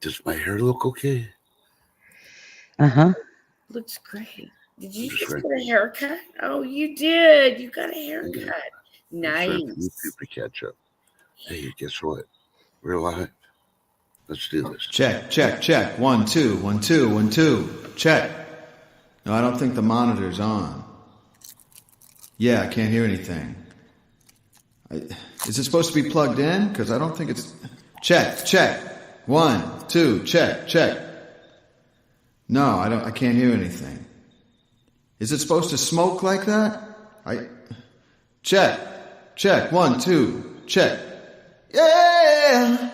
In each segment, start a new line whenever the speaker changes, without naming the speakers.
Does my hair look okay?
Looks great. Did you just get a haircut? Oh, you did. You got a haircut. Yeah. Nice.
To catch up. Hey, guess what? We're live. Let's do this.
Check. 1, 2, 1, 2, 1, 2. Check. No, I don't think the monitor's on. Yeah, I can't hear anything. Is it supposed to be plugged in? Because I don't think it's... Check. 1, 2, check. No, I can't hear anything. Is it supposed to smoke like that? Check. 1, 2, check. Yeah!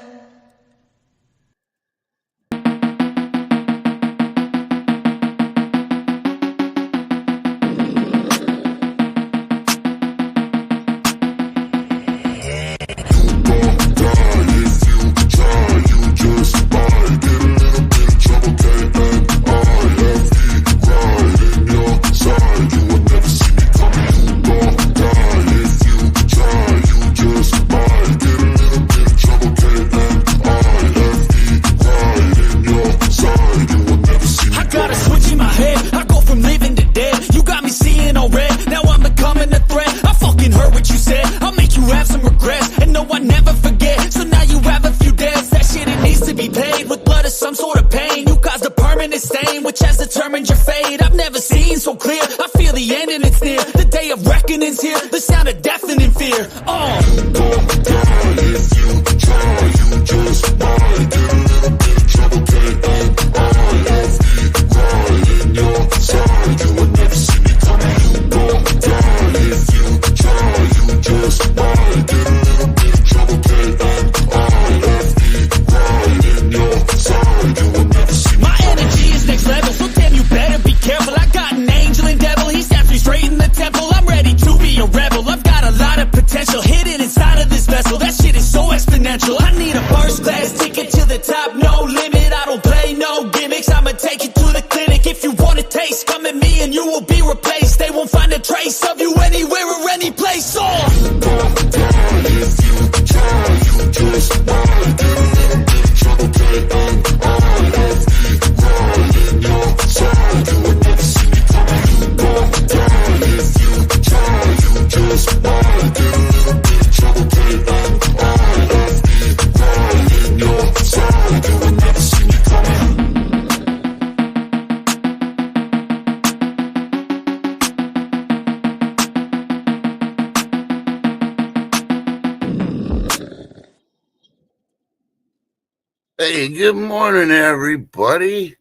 Hey, good morning, everybody.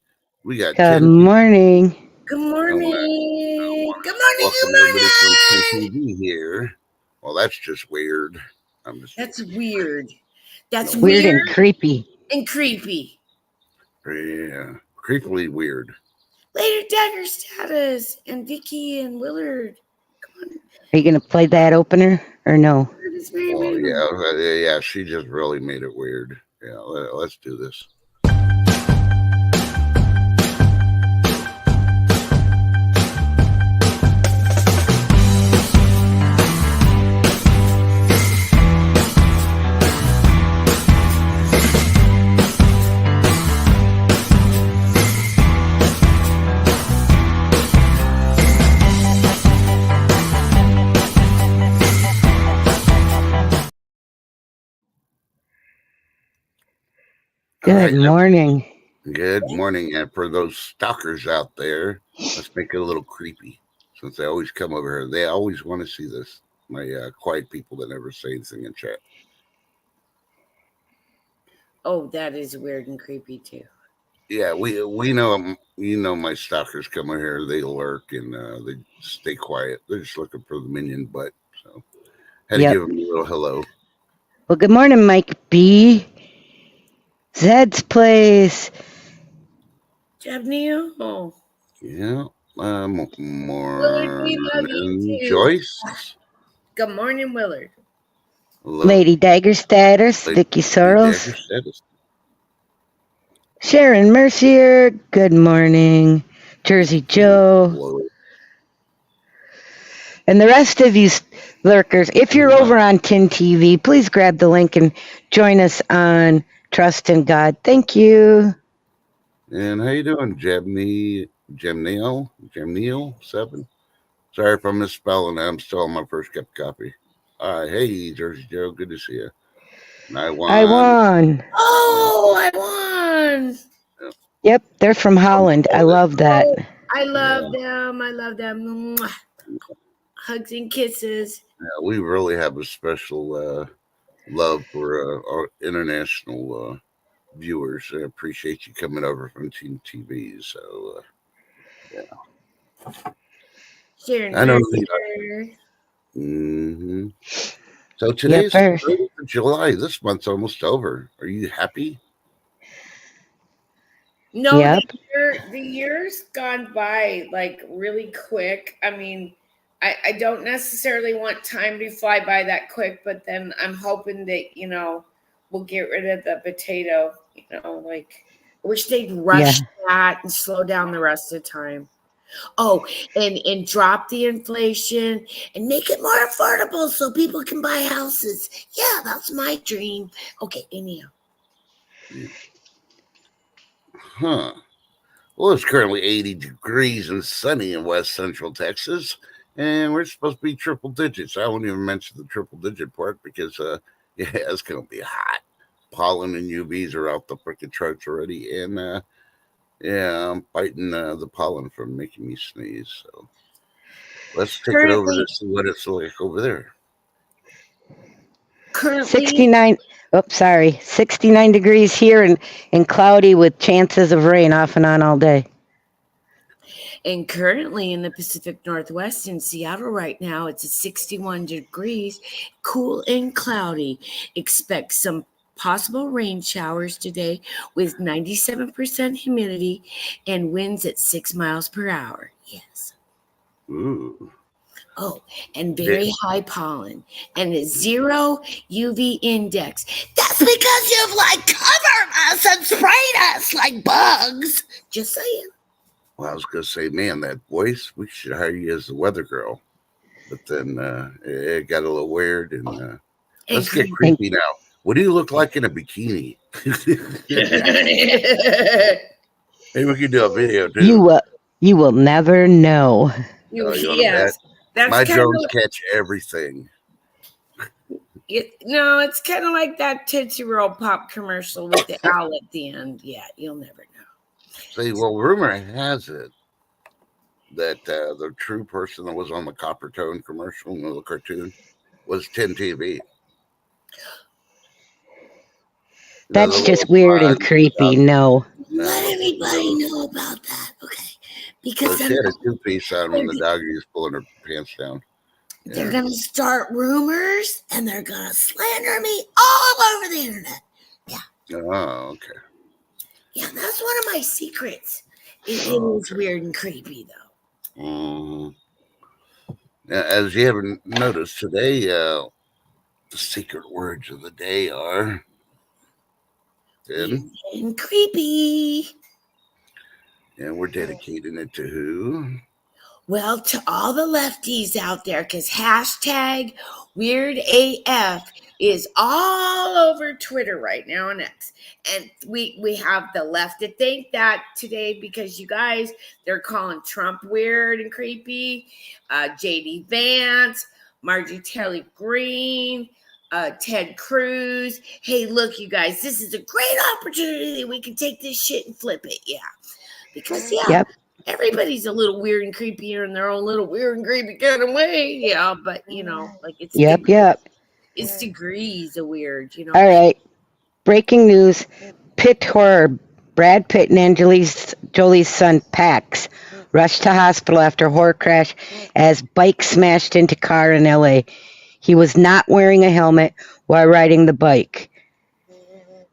We got
Good morning.
Good morning. Good morning.
Here. Well, that's just weird.
That's weird. That's
weird and creepy.
Yeah, creepily weird.
Lady Dagger Status and Vicky and Willard. Come on.
Are you gonna play that opener or no?
Oh yeah. She just really made it weird. Yeah, let's do this.
Good morning.
Good morning. And for those stalkers out there, let's make it a little creepy. Since they always come over here, they always want to see this. My quiet people that never say anything in chat.
Oh, that is weird and creepy too.
Yeah, we know. You know, my stalkers come over here. They lurk and they stay quiet. They're just looking for the minion butt. So, had to give them a little hello.
Well, good morning, Mike B. Zed's place.
Jabney.
Yeah. More.
Willard, we love you too.
Joyce.
Good morning, Willard.
Hello.
Lady Dagger Status. Vicky Sorrels. Sharon Mercier. Good morning. Jersey Joe.
Hello.
And the rest of you lurkers, if you're over on Tin TV, please grab the link and join us on Trust in God. Thank you.
And how you doing, Gemneil7? Sorry if I'm misspelling it. I'm still on my first cup of coffee. All right, hey, Jersey Joe, good to see you. And I
won.
Oh, I won.
Yep, they're from Holland. I love that.
I love them. I love them. Mwah. Hugs and kisses.
Yeah, we really have a special love for our international viewers. I appreciate you coming over from Team TV. So, yeah.
Sharon,
I know. So today's the 3rd of July. This month's almost over. Are you happy?
No,
Yep.
the year's gone by like really quick. I mean, I don't necessarily want time to fly by that quick, but then I'm hoping that, we'll get rid of the potato, like I wish they'd rush that and slow down the rest of the time. Oh, and drop the inflation and make it more affordable so people can buy houses. Yeah, that's my dream. Okay, anyhow.
Huh. Well, it's currently 80 degrees and sunny in west central Texas, and we're supposed to be triple digits. I won't even mention the triple digit part because, it's going to be hot. Pollen and UVs are out the freaking charts already, and I'm fighting the pollen from making me sneeze. So let's take it over to see what it's like over there.
Currently
69. 69 degrees here and cloudy with chances of rain off and on all day.
And currently in the Pacific Northwest in Seattle right now, it's at 61 degrees, cool and cloudy. Expect some possible rain showers today with 97% humidity and winds at 6 miles per hour. Yes.
Ooh.
Oh, and very high pollen and a 0 UV index. That's because you've covered us and sprayed us like bugs. Just saying.
Well, I was going to say, man, that voice, we should hire you as the weather girl. But then it got a little weird. And let's get creepy now. What do you look like in a bikini? Maybe we could do a video, too.
You will never know.
Yes.
My drones catch everything.
It's kind of like that Tootsie Roll Pop commercial with the owl at the end. Yeah, you'll never know.
See, well, rumor has it that the true person that was on the Copper Tone commercial in the cartoon was 10 TV.
That's just weird and creepy. No.
Let everybody know about that, okay? Because
she had a two-piece on when the doggy was pulling her pants down.
They're going to start rumors and they're going to slander me all over the internet. Yeah.
Oh, okay.
Yeah, that's one of my secrets. It is weird and creepy, though.
As you haven't noticed today, the secret words of the day are thin
and creepy.
And we're dedicating it to who?
Well, to all the lefties out there, because hashtag Weird AF is all over Twitter right now and X. And we have the left to thank that today because you guys, they're calling Trump weird and creepy. JD Vance, Marjorie Taylor Greene, Ted Cruz. Hey, look, you guys, this is a great opportunity. We can take this shit and flip it. Yeah. Because, everybody's a little weird and creepy in their own little weird and creepy kind of way. Yeah, but, it's it's degrees of weird, All
right. Breaking news. Pitt horror. Brad Pitt and Angelina Jolie's son, Pax, rushed to hospital after horror crash as bike smashed into car in L.A. He was not wearing a helmet while riding the bike.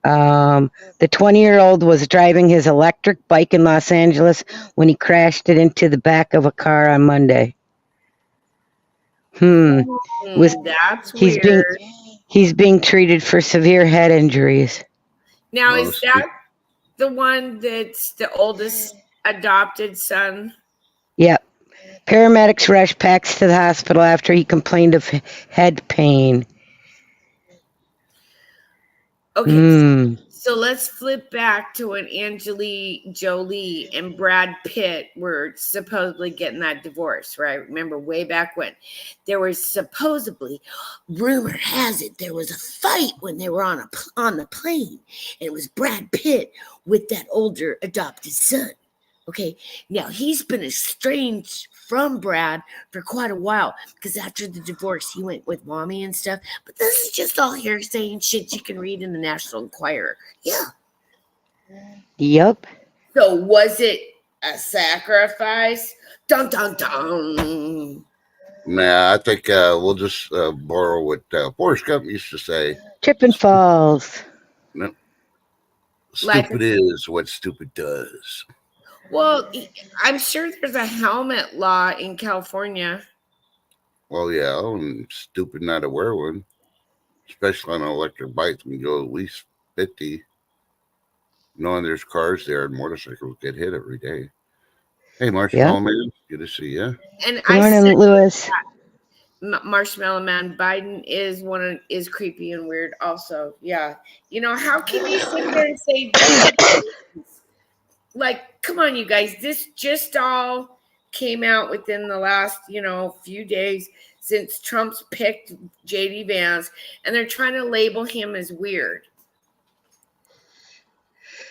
The 20-year-old was driving his electric bike in Los Angeles when he crashed it into the back of a car on Monday.
That's weird.
He's being treated for severe head injuries.
Now, is that the one that's the oldest adopted son?
Yep. Paramedics rushed Pax to the hospital after he complained of head pain.
Okay, So let's flip back to when Angelina Jolie and Brad Pitt were supposedly getting that divorce, right? Remember way back when there was supposedly, rumor has it, there was a fight when they were on the plane, and it was Brad Pitt with that older adopted son. Okay, now he's been estranged from Brad for quite a while because after the divorce, he went with mommy and stuff. But this is just all hearsay and shit you can read in the National Enquirer. Yeah.
Yep.
So was it a sacrifice? Dun dun dun.
Nah, I think we'll just borrow what Forrest Gump used to say.
Trip and falls.
Stupid is what stupid does.
Well, I'm sure there's a helmet law in California.
Well, yeah, I'm stupid not to wear one, especially on an electric bike. You can go at least 50, knowing there's cars there and motorcycles get hit every day. Hey, Marshmallow Man, good to see you.
And
Good morning, Lewis.
Marshmallow Man, Biden is creepy and weird. Also, yeah. You know, how can you sit there and say like, come on, you guys, this just all came out within the last, few days since Trump's picked JD Vance, and they're trying to label him as weird.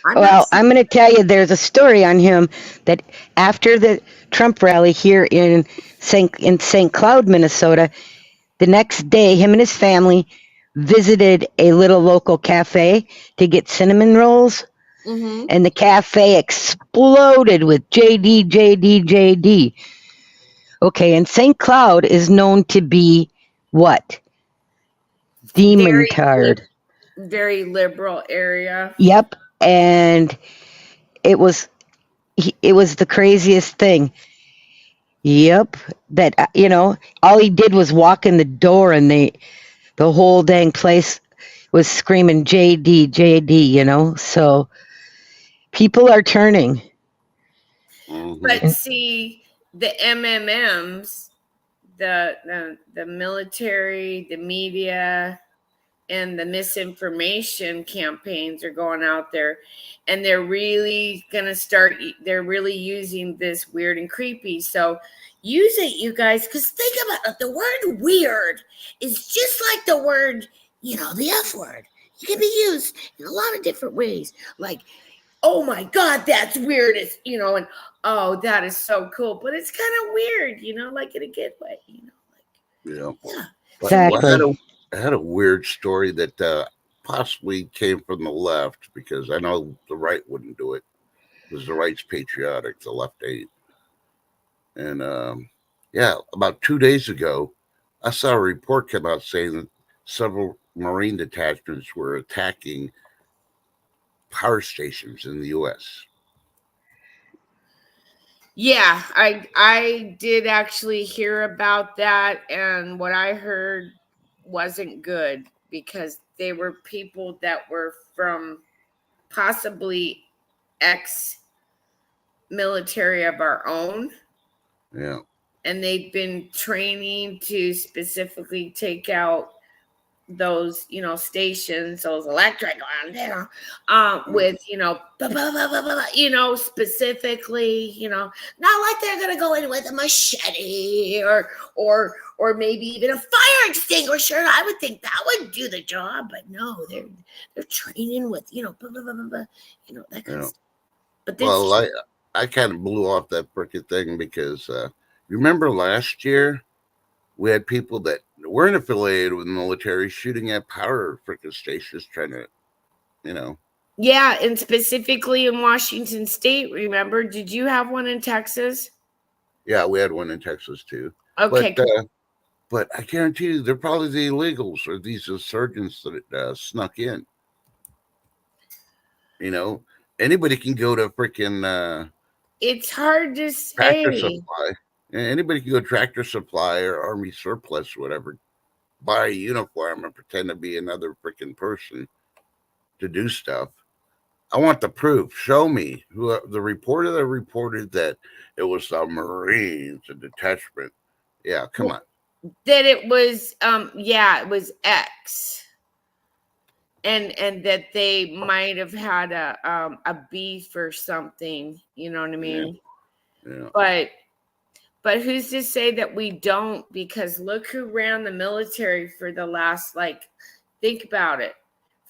I'm going to tell you, there's a story on him that after the Trump rally here in St. Cloud, Minnesota, the next day, him and his family visited a little local cafe to get cinnamon rolls. Mm-hmm. And the cafe exploded with JD, JD, JD. Okay, and St. Cloud is known to be what? Demon-tard.
Very liberal area.
Yep, and it was the craziest thing. Yep, that all he did was walk in the door, and the whole dang place was screaming JD, JD. So. People are turning.
But see, the MMMs, the military, the media, and the misinformation campaigns are going out there, and they're really they're really using this weird and creepy. So use it, you guys, because think about it. The word weird is just like the word, the F word. It can be used in a lot of different ways. Like, oh my God, that's weird. It's, and oh, that is so cool. But it's kind of weird, like in a good way,
Yeah.
Exactly.
I had a weird story that possibly came from the left, because I know the right wouldn't do it, because the right's patriotic, the left ain't. And about 2 days ago, I saw a report come out saying that several Marine detachments were attacking power stations in the U.S.
Yeah, I did actually hear about that, and what I heard wasn't good, because they were people that were from possibly ex-military of our own.
Yeah.
And they've been training to specifically take out those, stations, those electric ones, with, specifically, not like they're going to go in with a machete or maybe even a fire extinguisher. I would think that would do the job, but no, they're training with, that kind of stuff. But this,
I kind of blew off that freaking thing because you remember last year we had people that weren't affiliated with the military shooting at power freaking stations, trying to,
Yeah, and specifically in Washington State, remember? Did you have one in Texas?
Yeah, we had one in Texas too.
Okay.
But I guarantee you, they're probably the illegals or these insurgents that snuck in. Anybody can go to freaking.
It's hard to say.
Tractor Supply. Anybody can go Tractor Supply or Army Surplus or whatever, buy a uniform and pretend to be another freaking person to do stuff. I want the proof. Show me who the reporter that reported that it was the Marines, a detachment. Yeah, come on.
That it was, it was X. and that they might have had a beef or something, you know what I mean?
Yeah.
But who's to say that we don't? Because look who ran the military for the last, like, think about it,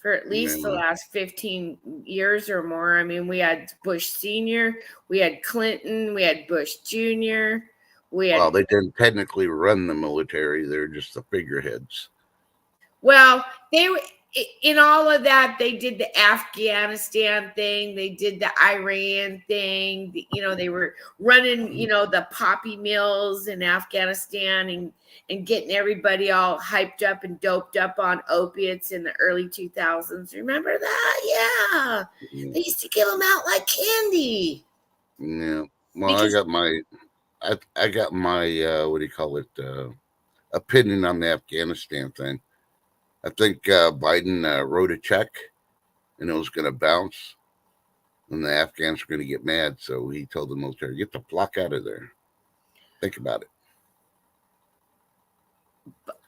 for at least the
Yeah.
last 15 years or more. I mean, we had Bush Sr., we had Clinton, we had Bush Jr., we had,
Well, they didn't technically run the military. They're just the figureheads.
well, they were in all of that. They did the Afghanistan thing, they did the Iran thing. You know, they were running, you know, the poppy mills in Afghanistan and getting everybody all hyped up and doped up on opiates in the early 2000s. Remember that? Yeah,
Yeah.
they used to give them out like candy.
Yeah. Well,
Because
I got my what do you call it? Opinion on the Afghanistan thing. I think Biden wrote a check and it was going to bounce, and the Afghans were going to get mad. So he told the military, "Get the flock out of there." Think about it.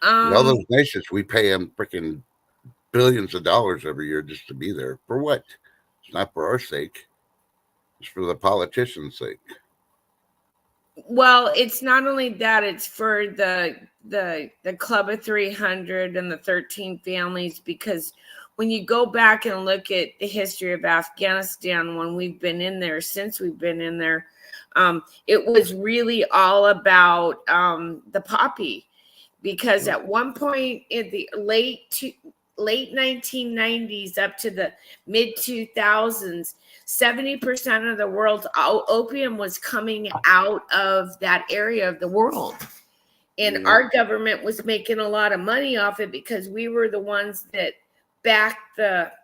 All those nations, we pay them freaking billions of dollars every year just to be there. For what? It's not for our sake. It's for the politicians' sake.
well, it's not only that, it's for the Club of 300 and the 13 families, because when you go back and look at the history of Afghanistan, when we've been in there, since we've been in there, it was really all about the poppy, because at one point in the late 1990s up to the mid 2000s, 70% of the world's opium was coming out of that area of the world. And our government was making a lot of money off it because we were the ones that backed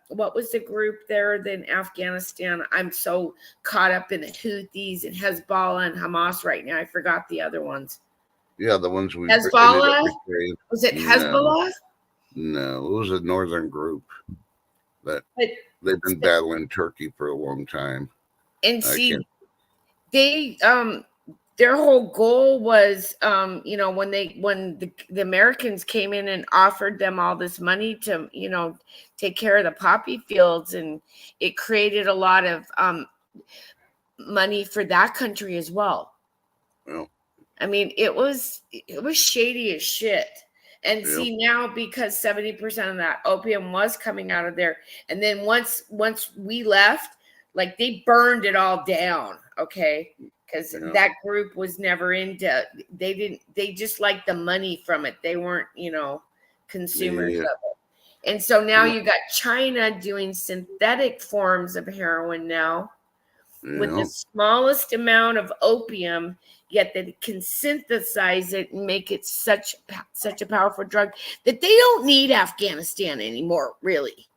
what was the group there in Afghanistan? I'm so caught up in the Houthis and Hezbollah and Hamas right now. I forgot the other ones.
Yeah, the ones we
Hezbollah? Was it Hezbollah?
No, it was a northern group that
But
they've been battling Turkey for a long time.
and see, they their whole goal was you know, when the Americans came in and offered them all this money to, you know, take care of the poppy fields, and it created a lot of money for that country as well.
Well,
I mean, it was shady as shit. And
yeah.
see, now, because 70% of that opium was coming out of there, and then once we left, like, they burned it all down, okay? Because that group was never into, they just liked the money from it. They weren't, you know, consumers of it. And so now you got China doing synthetic forms of heroin now with the smallest amount of opium, yet they can synthesize it and make it such a powerful drug that they don't need Afghanistan anymore, really.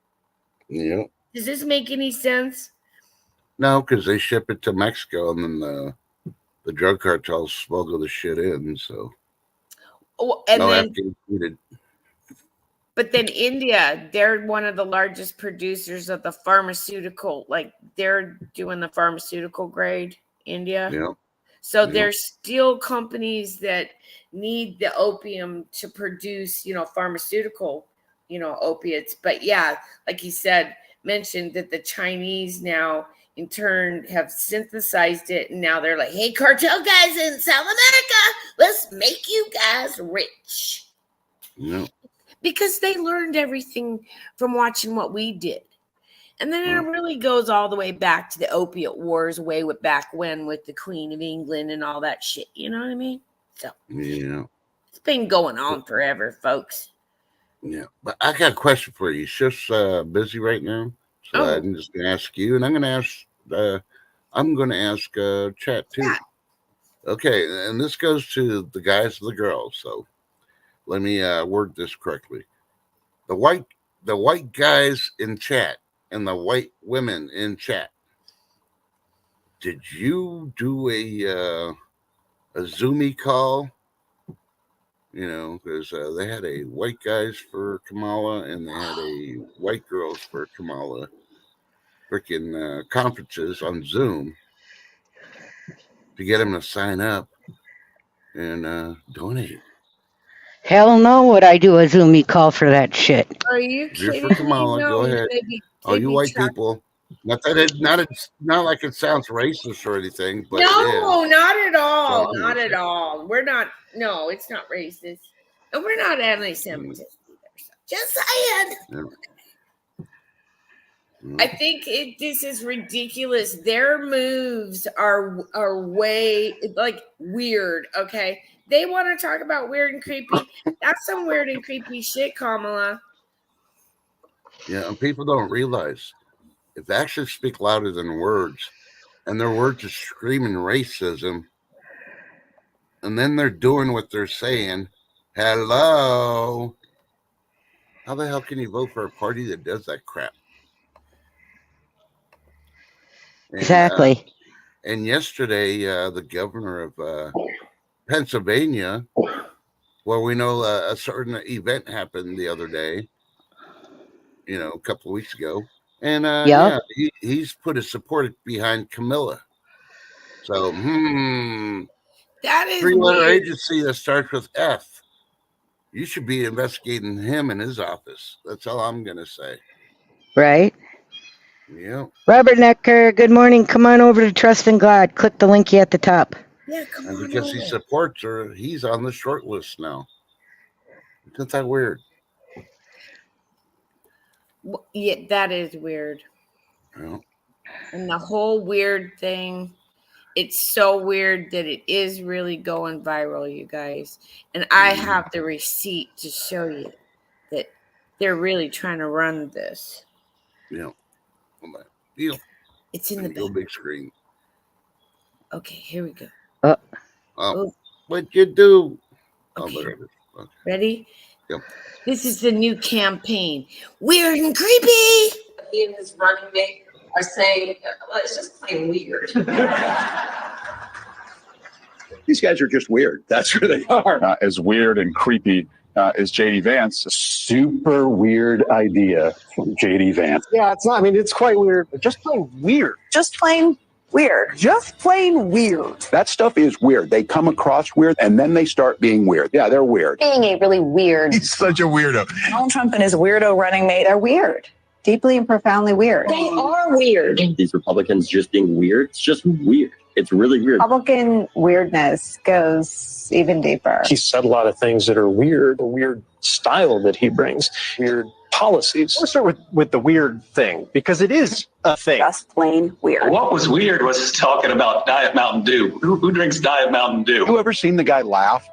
Yeah.
Does this make any sense?
No, because they ship it to Mexico, and then the drug cartels smuggle the shit in. So,
but then India, they're one of the largest producers of the pharmaceutical, like, they're doing the pharmaceutical grade, India.
Yeah.
So there's still companies that need the opium to produce, you know, pharmaceutical, you know, opiates. But yeah, like you said, mentioned that the Chinese now in turn have synthesized it, and now they're like, hey, cartel guys in South America, let's make you guys rich.
Yeah.
Because they learned everything from watching what we did. And then it really goes all the way back to the opiate wars way back when, with the Queen of England and all that shit. You know what I mean? So
yeah,
it's been going on forever, folks.
Yeah, but I got a question for you. She's busy right now, so I'm just gonna ask you, and I'm gonna ask Chat too.
Yeah.
Okay, and this goes to the guys and the girls. So let me word this correctly. The white guys in chat and the white women in chat. Did you do a Zoomy call? You know, because they had a white guys for Kamala and they had a white girls for Kamala freaking conferences on Zoom to get them to sign up and donate.
Hell no, would I do a Zoomy call for that shit?
Are you
Just
kidding
for
me?
Kamala, go
No,
ahead. All you white people. Not that it's not like it sounds racist or anything, but
no,
it is.
not at all.
So I'm
Not
gonna
at
say.
all. We're not. No, it's not racist, and we're not anti-Semitism either. So just saying.
Yeah.
I think this is ridiculous. Their moves are way like weird. Okay, they want to talk about weird and creepy. That's some weird and creepy shit, Kamala.
Yeah, and people don't realize if actions speak louder than words, and their words are screaming racism, and then they're doing what they're saying. Hello, how the hell can you vote for a party that does that crap? And,
Exactly.
And yesterday, the governor of Pennsylvania, well, we know a certain event happened the other day, a couple of weeks ago. And
Yep.
yeah, he's put his support behind Camilla. So,
That is
three-letter
weird.
agency that starts with F. You should be investigating him in his office. That's all I'm going to say.
Right?
Yeah.
Rubbernecker, good morning. Come on over to Trust in God. Click the link at the top.
Yeah, come
And
on.
because he
over.
supports her, he's on the short list now. Isn't that weird?
Yeah, that is weird.
Yeah.
And the whole weird thing, it's so weird that it is really going viral, you guys. And I have the receipt to show you that they're really trying to run this.
Yeah.
It's in the
go
back.
big screen.
Okay, here we go.
Oh, what'd you do?
Okay.
Oh, there it is. Okay.
Ready?
Yep.
This is the new campaign. Weird and creepy.
He and his running mate are saying, well, it's just plain weird.
These guys are just weird. That's who they are.
As weird and creepy as JD Vance.
Super weird idea from JD Vance.
Yeah, it's not. I mean, it's quite weird. But just plain weird.
Just plain weird.
Just plain weird.
That stuff is weird. They come across weird and then they start being weird. Yeah, they're weird.
Being a really weird.
He's such a weirdo.
Donald Trump and his weirdo running mate are weird. Deeply and profoundly weird. They are weird.
These Republicans just being weird. It's just weird. It's really weird.
Republican weirdness goes even deeper.
He said a lot of things that are weird, a weird style that he brings, weird policies. Let's start with the weird thing, because it is a thing.
Just plain weird.
What was weird was talking about Diet Mountain Dew. Who drinks Diet Mountain Dew?
You ever seen the guy laugh?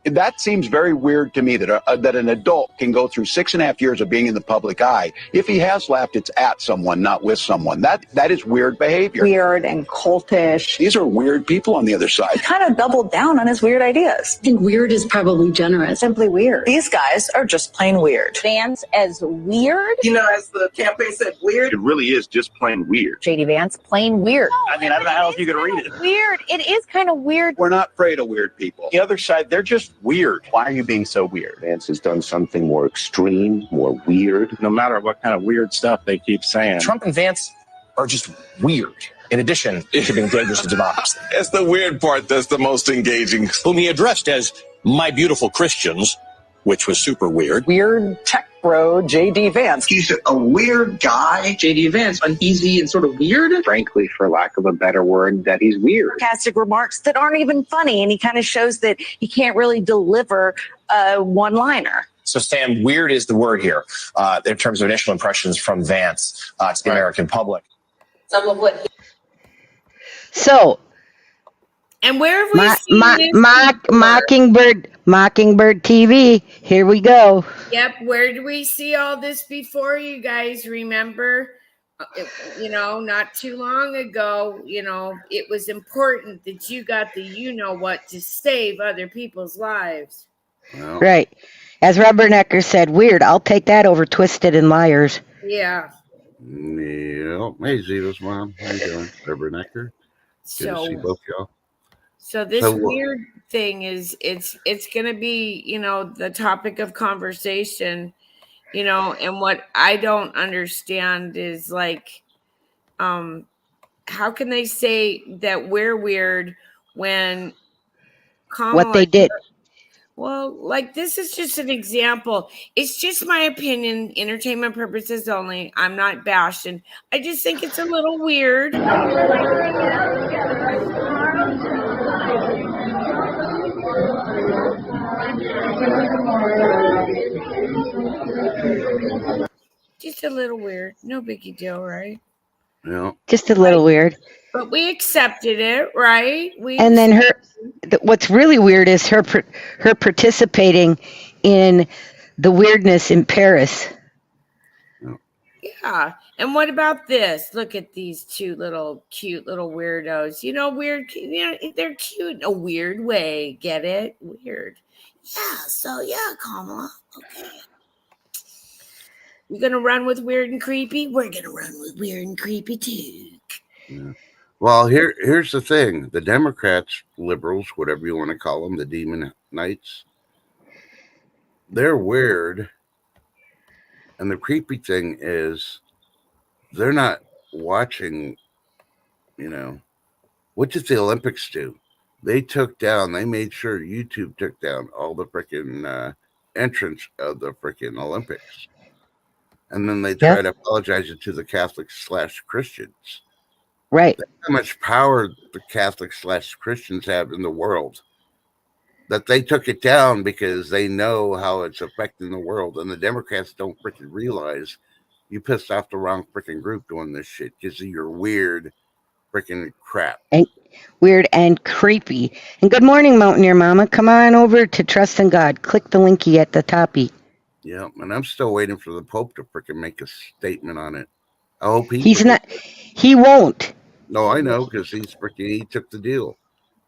That seems very weird to me that that an adult can go through 6.5 years of being in the public eye. If he has laughed, it's at someone, not with someone. That is weird behavior.
Weird and cultish.
These are weird people on the other side.
He kind of doubled down on his weird ideas.
I think weird is probably generous.
Simply weird. These guys are just plain weird.
Vance as weird?
You know, as the campaign said, weird.
It really is just plain weird.
JD Vance, plain weird.
I mean, I don't know how else you could read it.
Weird. It is kind of weird.
We're not afraid of weird people.
The other side, they're just weird.
Why are you being so weird?
Vance has done something more extreme, more weird.
No matter what kind of weird stuff they keep saying.
Trump and Vance are just weird. In addition to being dangerous to democracy.
It's the weird part that's the most engaging.
Whom he addressed as my beautiful Christians, which was super weird.
Weird tech bro, JD Vance.
He's a weird guy. JD Vance, uneasy and sort of weird.
Frankly, for lack of a better word, that he's weird.
Sarcastic remarks that aren't even funny, and he kind of shows that he can't really deliver a one-liner.
So, Sam, weird is the word here in terms of initial impressions from Vance to the American public.
Some of what
So,
And where have we seen this?
Mockingbird TV. Here we go.
Yep. Where did we see all this before? You guys remember? Not too long ago, it was important that you got the what to save other people's lives.
Well,
Right. As Rubbernecker said, weird. I'll take that over Twisted and Liars.
Yeah.
yeah. Hey, Zito's mom. How you doing? Rubbernecker. Good to see both y'all.
So this
So,
weird thing is it's going to be, the topic of conversation, and what I don't understand is like, how can they say that we're weird when Kamala,
What they did.
Well, like this is just an example. It's just my opinion, entertainment purposes only. I'm not bashing. I just think it's a little weird. Just a little weird. No biggie deal, right?
Yeah.
Just a little weird.
But we accepted it, right?
And then what's really weird is her participating in the weirdness in Paris.
Yeah. And what about this? Look at these two cute little weirdos. You know, weird. You know, they're cute in a weird way. Get it? Weird. Yeah. So yeah, Kamala. Okay. You gonna run with weird and creepy? We're gonna run with weird and creepy too.
Yeah. Well, here's the thing: the Democrats, liberals, whatever you want to call them, the Demon Knights, they're weird. And the creepy thing is, they're not watching. You know, what did the Olympics do? They made sure YouTube took down all the freaking entrance of the freaking Olympics. And then they try to apologize to the Catholics/Christians.
Right.
That's how much power the Catholics/Christians have in the world. That they took it down because they know how it's affecting the world. And the Democrats don't freaking realize you pissed off the wrong freaking group doing this shit because of your weird freaking crap.
And weird and creepy. And good morning, Mountaineer Mama. Come on over to Trust in God. Click the linky at the toppy.
Yeah, and I'm still waiting for the Pope to freaking make a statement on it. I hope
he won't.
No, I know, because he took the deal.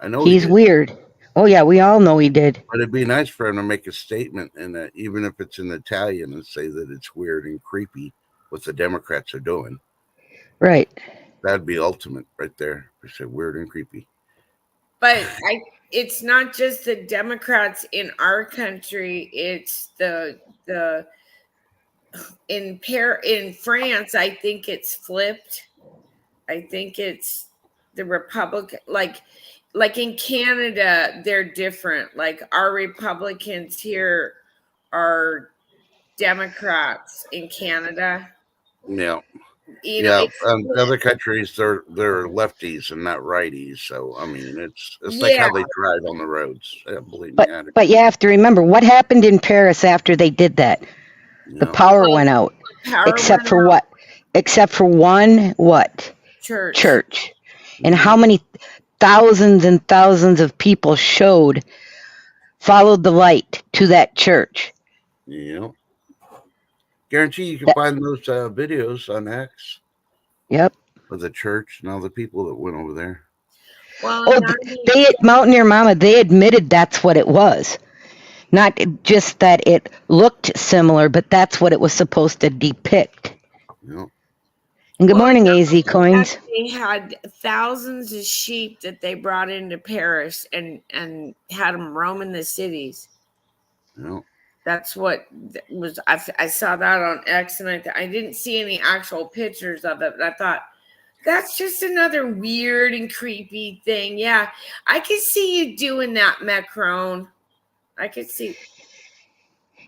I know
he's weird. Oh yeah, we all know he did.
But it'd be nice for him to make a statement, and even if it's in Italian, and say that it's weird and creepy what the Democrats are doing.
Right.
That'd be ultimate right there. It's weird and creepy.
But it's not just the Democrats in our country. It's in France. I think it's flipped. I think it's the Republican. Like in Canada, they're different. Like our Republicans here are Democrats in Canada.
Yeah.
You know,
other countries they're lefties and not righties. So I mean, it's like how they drive on the roads. Believe me.
But you have to remember what happened in Paris after they did that. The power went out, except for what? Except for one what? Church. And how many thousands and thousands of people followed the light to that church?
Yeah. Guarantee you can find those videos on X.
Yep.
Of the church and all the people that went over there.
Well,
Mountaineer Mama, they admitted that's what it was. Not just that it looked similar, but that's what it was supposed to depict.
Yep.
And good morning, AZ Coins.
They had thousands of sheep that they brought into Paris and had them roaming the cities.
Yep.
That's what was. I saw that on X, and I didn't see any actual pictures of it, but I thought that's just another weird and creepy thing. Yeah, I could see you doing that, Macron. I could see.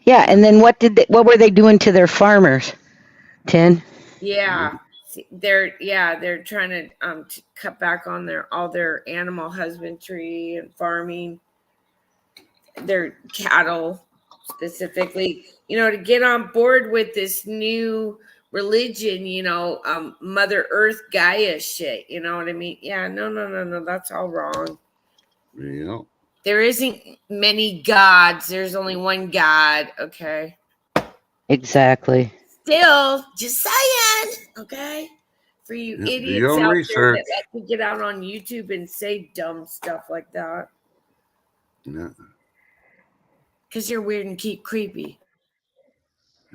Yeah, and then what were they doing to their farmers? 10.
Yeah, they're trying to cut back on all their animal husbandry and farming, their cattle. Specifically, to get on board with this new religion, Mother Earth Gaia shit. You know what I mean? Yeah, no, that's all wrong.
Yeah.
There isn't many gods. There's only one God. Okay.
Exactly.
Still, just saying. Okay. For you idiots out there that like to get out on YouTube and say dumb stuff like that.
Yeah.
Because you're weird and creepy.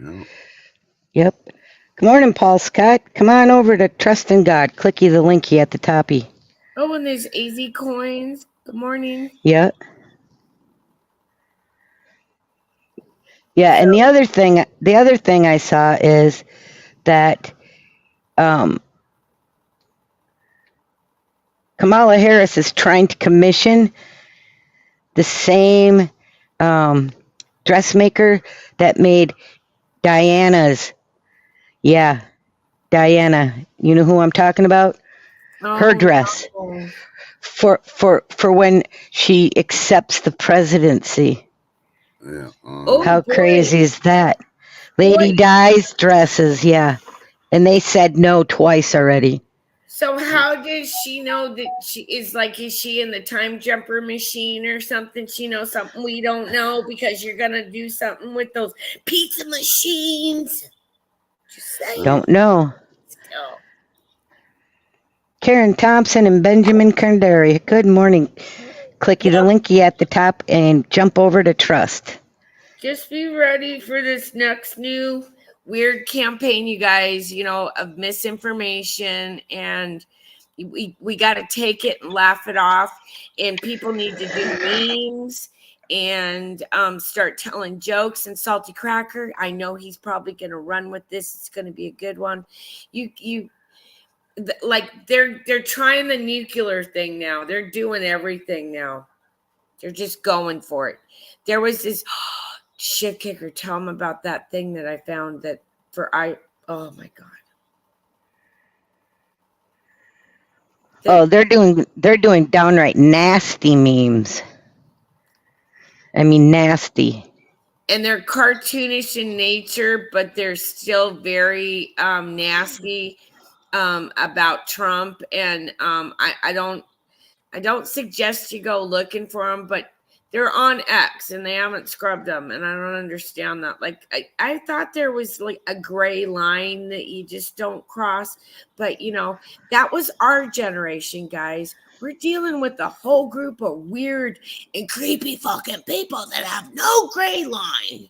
Yeah.
Yep. Good morning, Paul Scott. Come on over to Trust in God. Clicky the linky at the toppy.
Oh, and there's AZ Coins. Good morning.
Yeah. Yeah, and the other thing I saw is that Kamala Harris is trying to commission the same dressmaker that made Diana's. Yeah, Diana. You know who I'm talking about? Her dress
no.
for when she accepts the presidency.
Yeah.
Oh,
How
boy.
crazy is that? Lady
Boy.
Di's dresses, yeah. And they said no twice already.
So how does she know that she is is she in the time jumper machine or something? She knows something we don't know because you're gonna do something with those pizza machines. Just saying.
Don't know.
Still.
Karen Thompson and Benjamin Kandari. Good morning. Clicky the linky at the top and jump over to Trust.
Just be ready for this next new weird campaign, you guys, of misinformation, and we got to take it and laugh it off, and people need to do memes and start telling jokes. And Salty Cracker, I know he's probably going to run with this. It's going to be a good one. They're trying the nuclear thing now. They're doing everything now. They're just going for it. There was this shit kicker. Tell them about that thing that I found oh my God.
They're doing downright nasty memes. I mean, nasty.
And they're cartoonish in nature, but they're still very nasty about Trump. And I don't suggest you go looking for them, but they're on X and they haven't scrubbed them. And I don't understand that. I thought there was a gray line that you just don't cross. But, that was our generation, guys. We're dealing with a whole group of weird and creepy fucking people that have no gray line.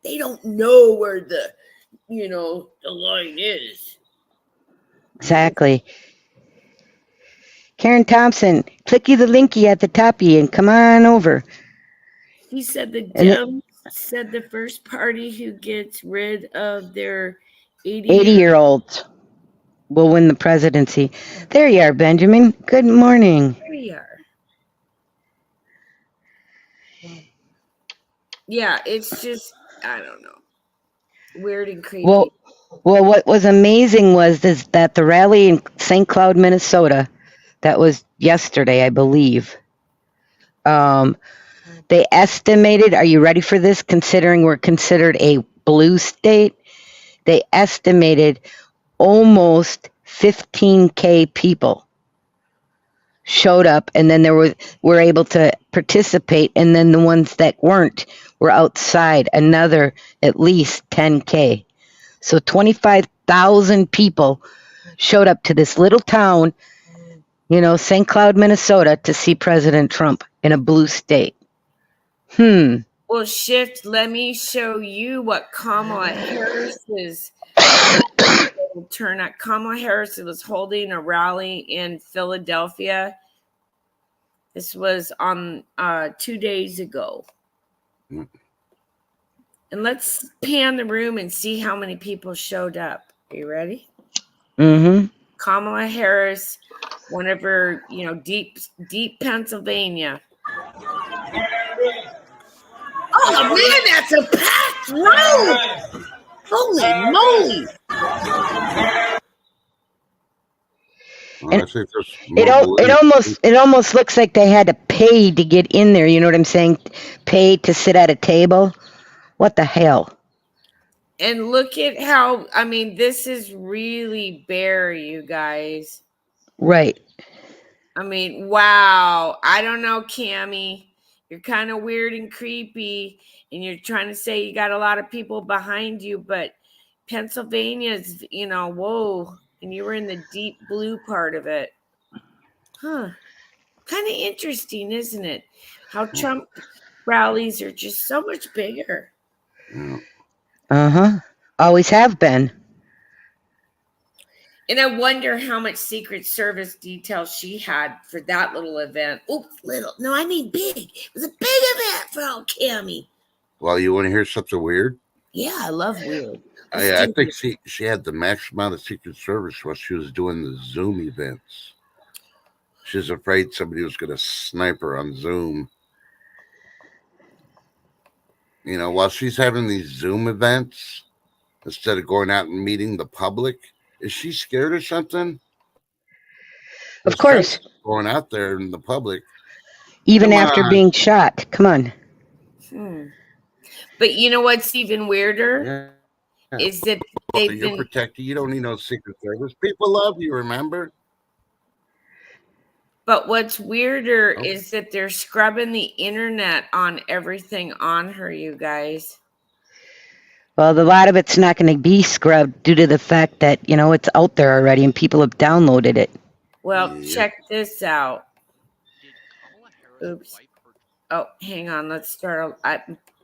They don't know where the line is.
Exactly. Karen Thompson, clicky the linky at the toppy and come on over.
He said the Dems said the first party who gets rid of their
80-year-olds will win the presidency. There you are, Benjamin. Good morning.
There we are. Yeah, it's just, I don't know. Weird and creepy.
Well, what was amazing was that the rally in St. Cloud, Minnesota, that was yesterday, I believe. They estimated, are you ready for this? Considering we're considered a blue state, they estimated almost 15K people showed up, and then were able to participate, and then the ones that weren't were outside, another at least 10K. So 25,000 people showed up to this little town, St. Cloud, Minnesota, to see President Trump in a blue state.
Well, Shift, let me show you what Kamala Harris's turnout. Kamala Harris was holding a rally in Philadelphia. This was on 2 days ago. And let's pan the room and see how many people showed up. Are you ready?
Mm-hmm.
Kamala Harris, one of her, deep Pennsylvania. Oh man, that's a packed room! Holy moly!
And it almost looks like they had to pay to get in there. You know what I'm saying? Pay to sit at a table. What the hell?
And look at how, this is really bare, you guys.
Right.
Wow. I don't know, Cammie. You're kind of weird and creepy, and you're trying to say you got a lot of people behind you, but Pennsylvania's, whoa. And you were in the deep blue part of it. Huh. Kind of interesting, isn't it? How Trump rallies are just so much bigger.
Uh-huh. Always have been.
And I wonder how much Secret Service detail she had for that little event. Oh, little. No, I mean big. It was a big event for old Cammie.
Well, you want to hear something weird?
Yeah, I love weird.
I think she had the max amount of Secret Service while she was doing the Zoom events. She was afraid somebody was going to snipe her on Zoom. You know, while she's having these Zoom events instead of going out and meeting the public, is she scared or something?
Of course.
Going out there in the public.
Even
Come
after
on.
being shot. Come on.
But you know what's even weirder
Yeah.
is that
Well,
they've
you're
been
protected. You don't need no Secret Service. People love you, remember?
But what's weirder
Oh.
is that they're scrubbing the internet on everything on her, you guys.
Well, a lot of it's not going to be scrubbed due to the fact that, you know, it's out there already and people have downloaded it.
Well, check this out. Oops. Oh, hang on. Let's start.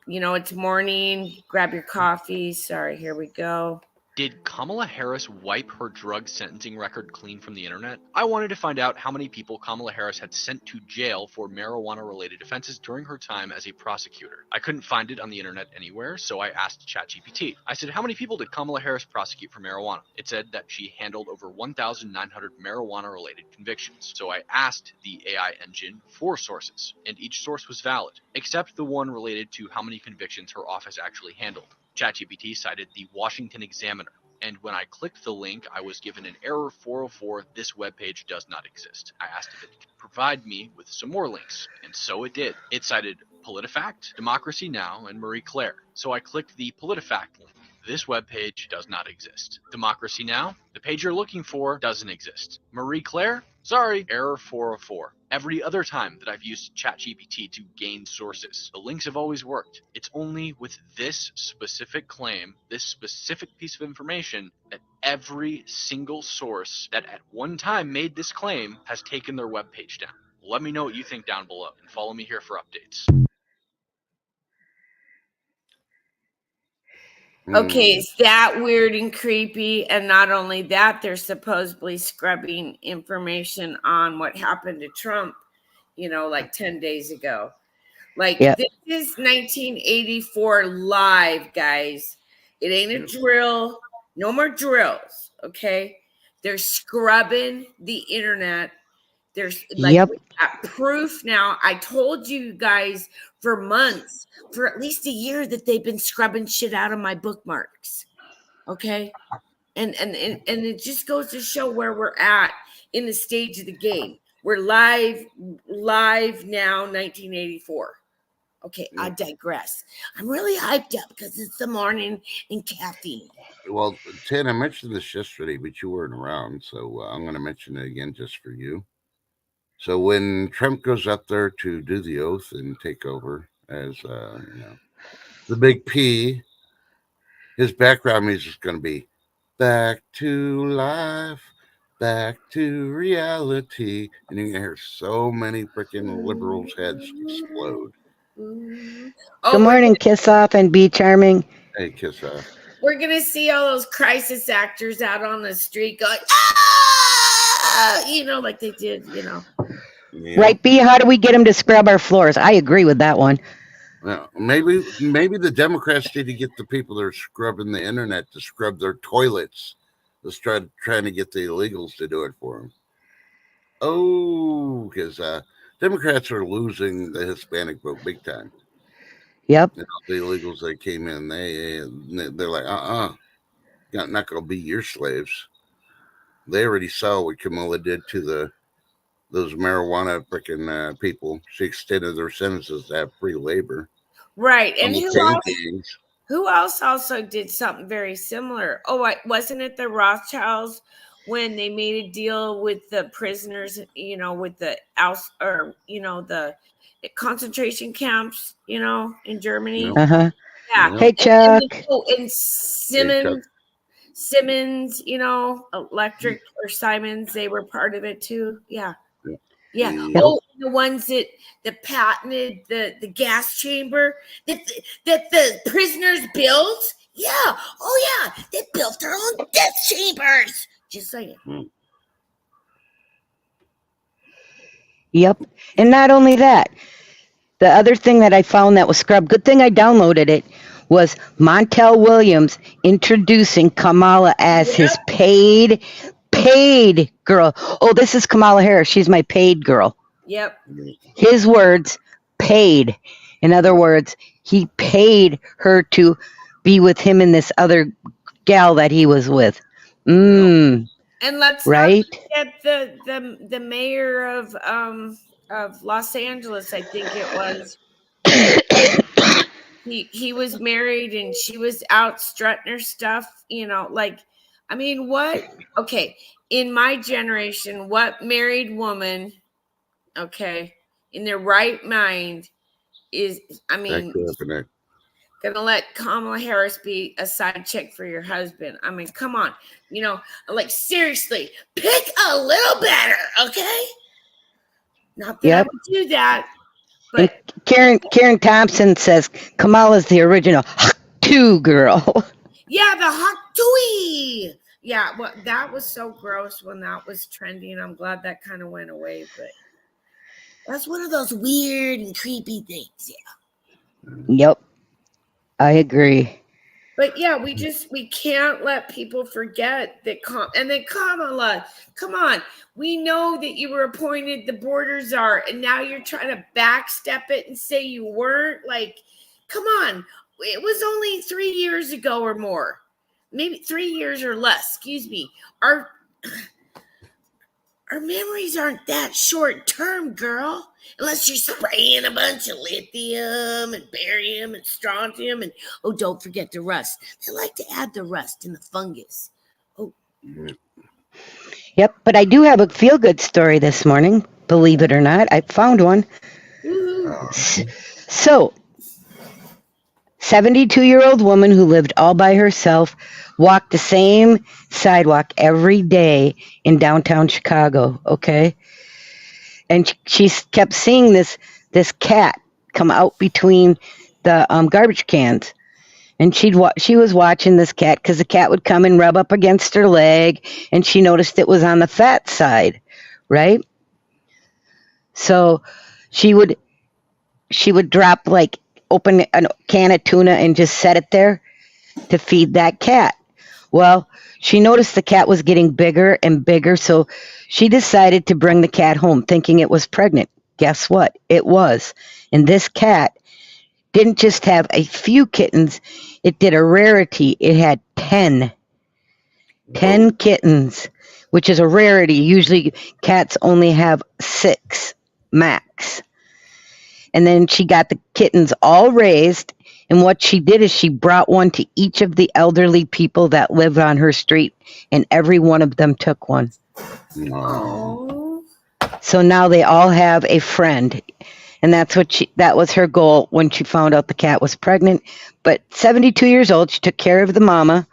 It's morning. Grab your coffee. Sorry, here we go.
Did Kamala Harris wipe her drug sentencing record clean from the internet? I wanted to find out how many people Kamala Harris had sent to jail for marijuana-related offenses during her time as a prosecutor. I couldn't find it on the internet anywhere, so I asked ChatGPT. I said, how many people did Kamala Harris prosecute for marijuana? It said that she handled over 1,900 marijuana-related convictions. So I asked the AI engine 4 sources, and each source was valid, except the one related to how many convictions her office actually handled. ChatGPT cited the Washington Examiner, and when I clicked the link, I was given an error 404, this webpage does not exist. I asked if it could provide me with some more links, and so it did. It cited PolitiFact, Democracy Now!, and Marie Claire. So I clicked the PolitiFact link. This webpage does not exist. Democracy Now!, the page you're looking for doesn't exist. Marie Claire? Sorry, error 404. Every other time that I've used ChatGPT to gain sources, the links have always worked. It's only with this specific claim, this specific piece of information, that every single source that at one time made this claim has taken their webpage down. Let me know what you think down below, and follow me here for updates.
Okay, is that weird and creepy? And not only that, they're supposedly scrubbing information on what happened to Trump, like 10 days ago. Like, This is 1984 live, guys. It ain't a drill. No more drills, okay? They're scrubbing the internet. There's proof now. I told you guys for months, for at least a year, that they've been scrubbing shit out of my bookmarks. Okay. And it just goes to show where we're at in the stage of the game. We're live now, 1984. Okay, I digress. I'm really hyped up because it's the morning and caffeine.
Well, Ted, I mentioned this yesterday, but you weren't around, so I'm going to mention it again just for you. So when Trump goes up there to do the oath and take over as the big P, his background music is going to be "Back to Life, Back to Reality," and you're going to hear so many freaking liberals' heads explode.
Good morning, Kiss Off and Be Charming.
Hey, Kiss Off.
We're going to see all those crisis actors out on the street going, like they did,
Yeah.
Right, B? How do we get them to scrub our floors? I agree with that one.
Well, maybe the Democrats need to get the people that are scrubbing the internet to scrub their toilets. Let's trying to get the illegals to do it for them. Oh, because Democrats are losing the Hispanic vote big time.
Yep.
The illegals that came in, they're like, not going to be your slaves. They already saw what Kamala did to those marijuana freaking people. She extended their sentences to have free labor.
Right. And who else also did something very similar? Oh, wasn't it the Rothschilds when they made a deal with the prisoners, with the the concentration camps, in Germany?
Uh-huh.
Yeah.
Hey, Chuck.
And Simmons, Electric or Simons, they were part of it too. Yeah. Oh, the ones that patented the gas chamber that the prisoners built. Yeah. Oh, yeah. They built their own death chambers. Just saying.
Yep. And not only that, the other thing that I found that was scrubbed, good thing I downloaded it, was Montel Williams introducing Kamala as his paid girl. Oh, this is Kamala Harris. She's my paid girl.
Yep.
His words, paid. In other words, he paid her to be with him and this other gal that he was with.
And let's
Right?
not forget the mayor of Los Angeles, I think it was. He was married and she was out strutting her stuff, like, I mean, what? Okay, in my generation, what married woman, okay, in their right mind is, I mean, gonna let Kamala Harris be a side chick for your husband? I mean, come on, like, seriously, pick a little better, okay? Not that I would do that. But
Karen Thompson says Kamala's the original two girl.
Yeah, the hot tui. Yeah, well, that was so gross when that was trendy, and I'm glad that kind of went away. But that's one of those weird and creepy things. Yeah.
Yep, I agree.
But yeah, we can't let people forget that. And then Kamala, come on, we know that you were appointed the border czar, and now you're trying to backstep it and say you weren't. Like, come on, it was only 3 years ago or more, maybe 3 years or less. Excuse me. Our memories aren't that short term, girl. Unless you're spraying a bunch of lithium and barium and strontium and, oh, don't forget the rust. They like to add the rust and the fungus. Oh.
Yep, but I do have a feel-good story this morning, believe it or not. I found one. So, 72-year-old woman who lived all by herself walked the same sidewalk every day in downtown Chicago, okay? And she kept seeing this cat come out between the garbage cans. And she was watching this cat because the cat would come and rub up against her leg, and she noticed it was on the fat side, right? So she would drop, like, open a can of tuna and just set it there to feed that cat. Well, she noticed the cat was getting bigger and bigger, so she decided to bring the cat home thinking it was pregnant. Guess what? It was. And this cat didn't just have a few kittens, it did a rarity. It had 10 kittens, which is a rarity. Usually cats only have 6 max. And then she got the kittens all raised. And what she did is she brought one to each of the elderly people that lived on her street, and every one of them took one.
Oh.
So now they all have a friend. And that was her goal when she found out the cat was pregnant. But 72 years old, she took care of the mama.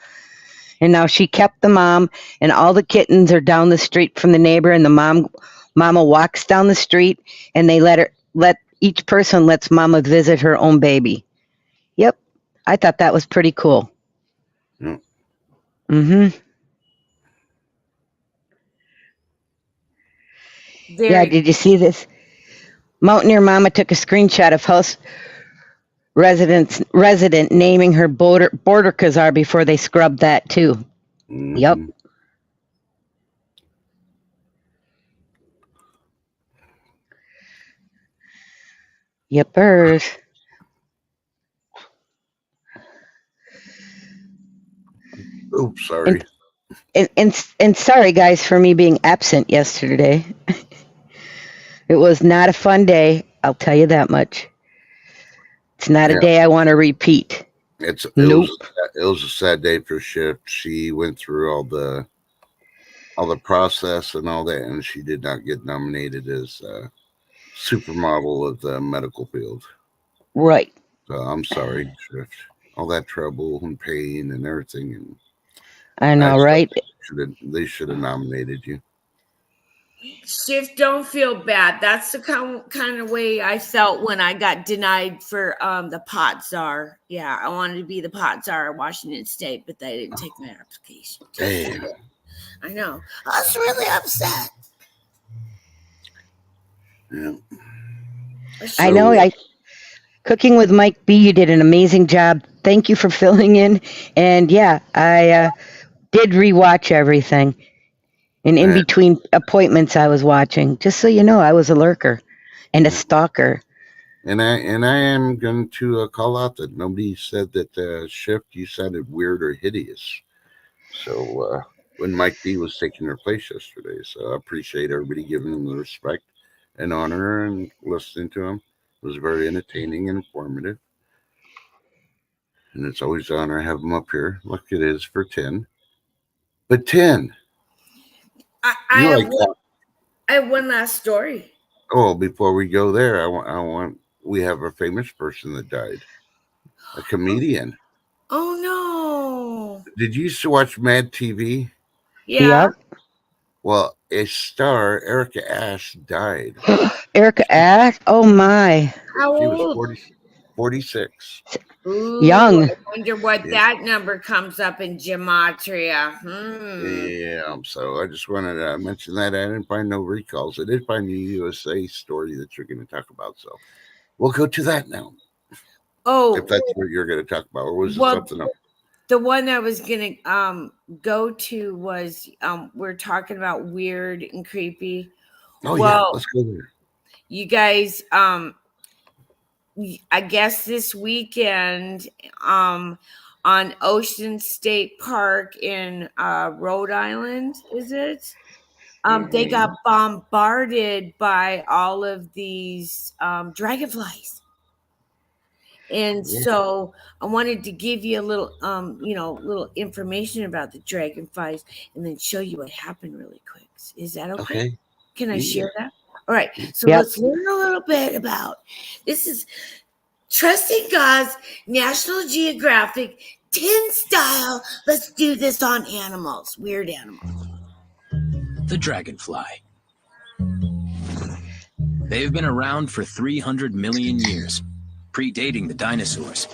And now she kept the mom, and all the kittens are down the street from the neighbor, and the mama walks down the street, and they let each person lets mama visit her own baby. Yep. I thought that was pretty cool.
Yep.
Mm-hmm. Yeah, did you see this? Mountaineer mama took a screenshot of house resident naming her border kazar before they scrubbed that too.
Mm-hmm.
Yep. Yepers.
Oops, sorry.
And sorry, guys, for me being absent yesterday. It was not a fun day, I'll tell you that much. It's not a day I want to repeat.
It was a sad day for Shift. She went through all the process and all that, and she did not get nominated as supermodel of the medical field.
Right.
So I'm sorry, Shift. All that trouble and pain and everything, and
I know, right?
They should have nominated you.
Shift, don't feel bad. That's the kind of way I felt when I got denied for the pot czar. Yeah, I wanted to be the pot czar of Washington State, but they didn't take my application.
Damn.
I know. I was really upset.
Yeah.
I know. Cooking with Mike B, you did an amazing job. Thank you for filling in. And yeah, I did rewatch everything. And in between appointments I was watching. Just so you know, I was a lurker and a stalker.
And I am going to call out that nobody said that Shift, you sounded weird or hideous. So when Mike B was taking her place yesterday, so I appreciate everybody giving him the respect and honor and listening to him. It was very entertaining and informative. And it's always an honor to have him up here. Look, it is for 10. But 10.
I have one last story.
Oh, before we go there, we have a famous person that died. A comedian.
Oh no.
Did you used to watch Mad TV?
Yeah.
Yep.
Well, a star, Erica Ash, died.
Erica Ash? Oh my.
How
She
old?
was 46.
Ooh,
Young.
I wonder what that number comes up in gematria.
Yeah, so I just wanted to mention that. I didn't find no recalls. I did find the USA story that you're going to talk about. So we'll go to that now.
Oh.
If that's what you're going to talk about. Or was it something else?
The one I was going to go to was we're talking about weird and creepy.
Oh, yeah. Let's go there.
You guys, I guess this weekend on Ocean State Park in Rhode Island, is it? They got bombarded by all of these dragonflies. And so I wanted to give you a little, little information about the dragonflies and then show you what happened really quick. Is that okay? Can I share that? All right. So let's learn a little bit about this. Is Trusting God's National Geographic 10 style. Let's do this on animals, weird animals.
The dragonfly. They've been around for 300 million years, predating the dinosaurs.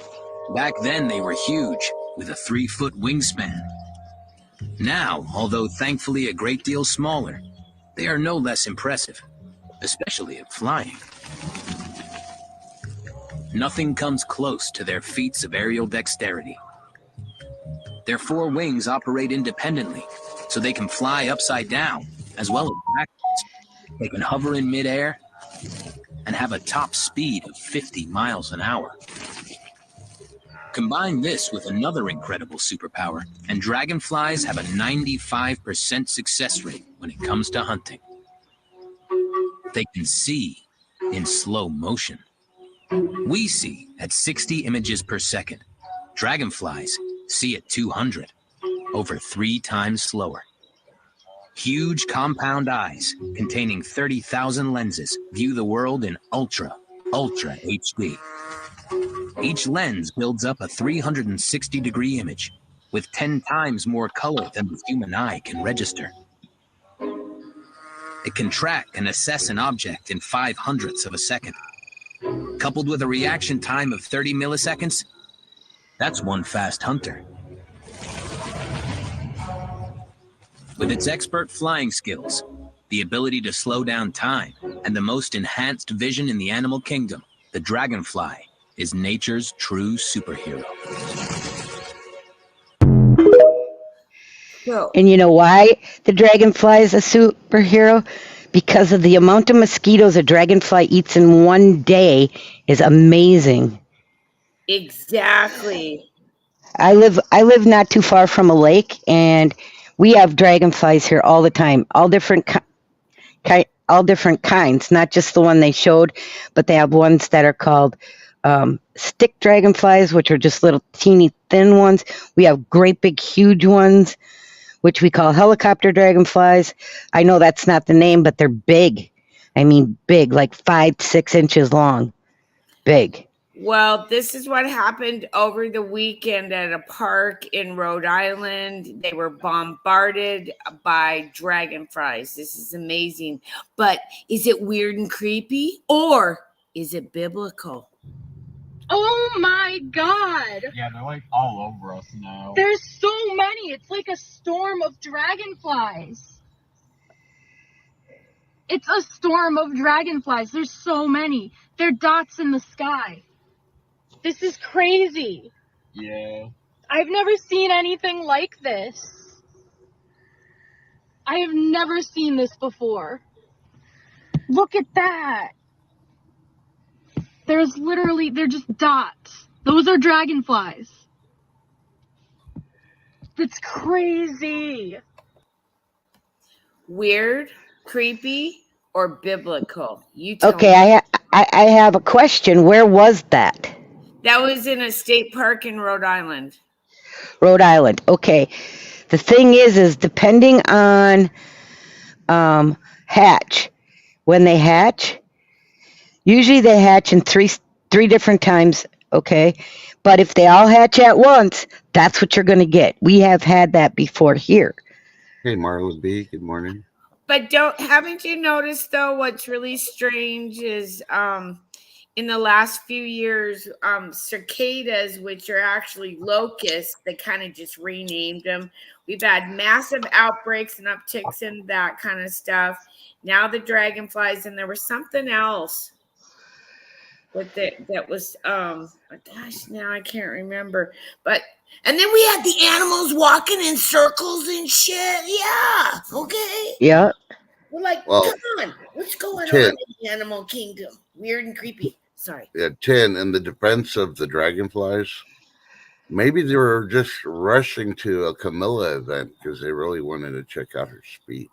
Back then, they were huge, with a 3-foot wingspan. Now, although thankfully a great deal smaller, they are no less impressive, especially at flying. Nothing comes close to their feats of aerial dexterity. Their 4 wings operate independently, so they can fly upside down, as well as backwards. They can hover in midair and have a top speed of 50 miles an hour. Combine this with another incredible superpower, and dragonflies have a 95% success rate when it comes to hunting. They can see in slow motion. We see at 60 images per second. Dragonflies see at 200, over 3 times slower. Huge compound eyes containing 30,000 lenses view the world in ultra HD. Each lens builds up a 360-degree image with 10 times more color than the human eye can register. It can track and assess an object in 0.05 of a second. Coupled with a reaction time of 30 milliseconds, that's one fast hunter. With its expert flying skills, the ability to slow down time, and the most enhanced vision in the animal kingdom, the dragonfly is nature's true superhero.
And you know why the dragonfly is a superhero? Because of the amount of mosquitoes a dragonfly eats in one day is amazing.
Exactly.
I live not too far from a lake, and we have dragonflies here all the time, all different kinds, not just the one they showed, but they have ones that are called stick dragonflies, which are just little teeny thin ones. We have great big huge ones, which we call helicopter dragonflies. I know that's not the name, but they're big. I mean big, like 5-6 inches long. Big.
Well, this is what happened over the weekend at a park in Rhode Island. They were bombarded by dragonflies. This is amazing. But is it weird and creepy, or is it biblical?
Oh my God!
Yeah, they're like all over us now.
There's so many. It's like a storm of dragonflies. It's a storm of dragonflies. There's so many. They're dots in the sky. This is crazy.
Yeah.
I've never seen anything like this. I have never seen this before. Look at that. they're just dots. Those are dragonflies. That's crazy.
Weird, creepy, or biblical? You tell
Okay,
me.
I have a question. Where was that?
That was in a state park in Rhode Island.
Rhode Island. Okay. The thing is depending on hatch, when they hatch, usually they hatch in three different times, okay? But if they all hatch at once, that's what you're going to get. We have had that before here.
Hey, Marla B. Good morning.
But haven't you noticed though? What's really strange is in the last few years, cicadas, which are actually locusts, they kind of just renamed them. We've had massive outbreaks and upticks in that kind of stuff. Now the dragonflies, and there was something else with that was gosh, now I can't remember. But and then we had the animals walking in circles and shit. Yeah, okay.
Yeah.
We're like,
Well,
come on, what's going
Ted.
on in the animal kingdom? Weird and creepy. Sorry.
Yeah, 10 in the defense of the dragonflies. Maybe they were just rushing to a Camilla event because they really wanted to check out her speech.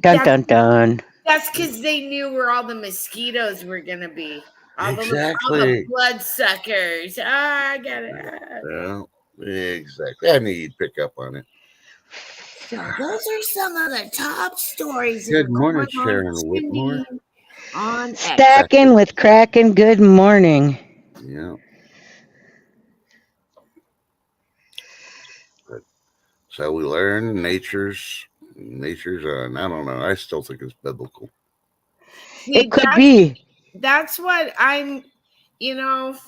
Dun, dun, dun.
That's because they knew where all the mosquitoes were going to be. All the
Exactly.
bloodsuckers. I get it.
Yeah, exactly. I knew you'd pick up on it.
So those are some of the top stories.
Good
that are
morning,
going on
Sharon
in
Whitmore.
Cindy on X.
Stacking with Kraken. Good morning.
Yeah. But, so we learn nature's I don't know. I still think it's biblical.
It could be.
That's what I'm,
Because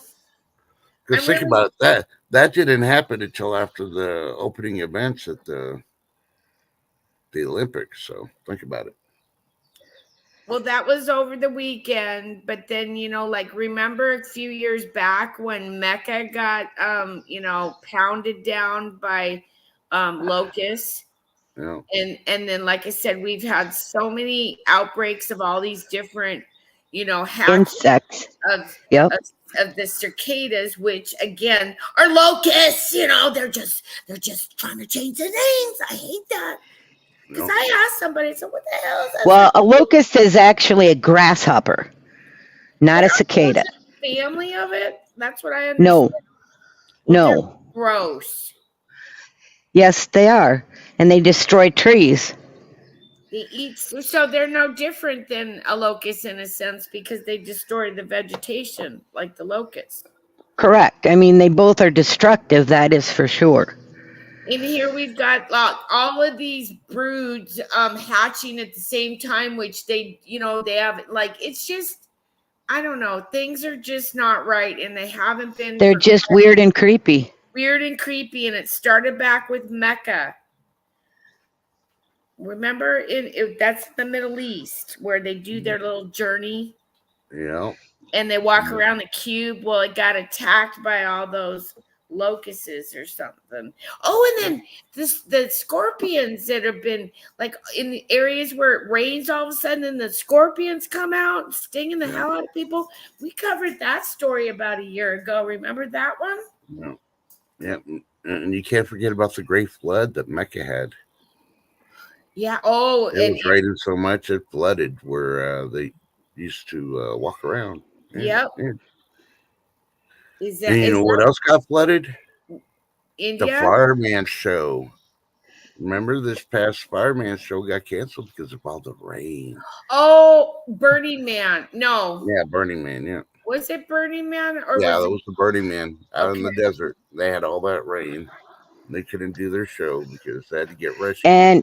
think about it, that didn't happen until after the opening events at the Olympics. So think about it.
Well, that was over the weekend, but then, remember a few years back when Mecca got, pounded down by locusts.
Yeah.
And then, like I said, we've had so many outbreaks of all these different,
Insects.
of the cicadas, which again are locusts. They're just trying to change the names. I hate that. Because I asked somebody, so what the hell is that?
Well, a locust is actually a grasshopper, not a cicada.
Family of it? That's what I understand.
No.
Gross.
Yes, they are. And they destroy trees.
They eat, so they're no different than a locust in a sense because they destroy the vegetation like the locusts.
Correct. I mean, they both are destructive, that is for sure.
In here, we've got all of these broods hatching at the same time, which they have, it's just, I don't know, things are just not right, and they haven't been.
They're just weird and creepy.
Weird and creepy, and it started back with Mecca. Remember, that's the Middle East where they do their little journey.
Yeah.
And they walk around the cube. Well, it got attacked by all those locusts or something. Oh, and then the scorpions that have been in the areas where it rains all of a sudden, and the scorpions come out stinging the hell out of people. We covered that story about a year ago. Remember that one?
No. Yeah, and you can't forget about the Great Flood that Mecca had.
Yeah. Oh,
it was raining so much it flooded where they used to walk around.
Yep.
Yeah.
And
you know what else got flooded?
India?
The Fireman Show. Remember this past Fireman Show got canceled because of all the rain.
Oh, Burning Man. No.
Yeah, Burning Man, yeah.
Was it Burning Man? Or
yeah,
was
that was the Burning Man out in the desert. They had all that rain. They couldn't do their show because they had to get rescued.
And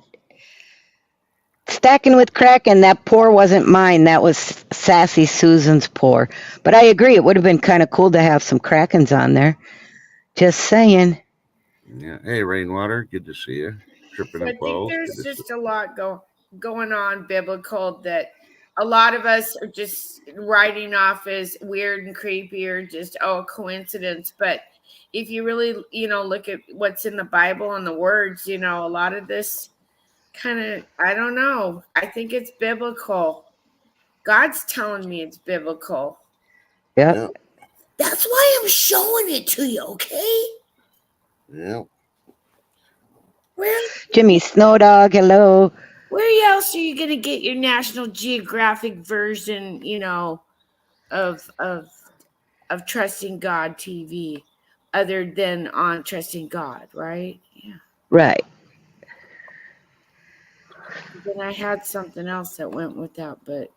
Stacking with Kraken, that pour wasn't mine. That was Sassy Susan's pour. But I agree, it would have been kind of cool to have some Krakens on there. Just saying.
Yeah. Hey, Rainwater, good to see you. Tripping
I
and balls.
think there's just a lot going on biblical that a lot of us are just writing off as weird and creepy or just coincidence. But if you really look at what's in the Bible and the words, a lot of this kind of, I don't know, I think it's biblical. God's telling me it's biblical.
Yep.
That's why I'm showing it to you, okay?
Yeah.
Jimmy Snow Dog, hello.
Where else are you gonna get your National Geographic version, of Trusting God TV, other than on Trusting God, right? Yeah.
Right.
Then I had something else that went with that, but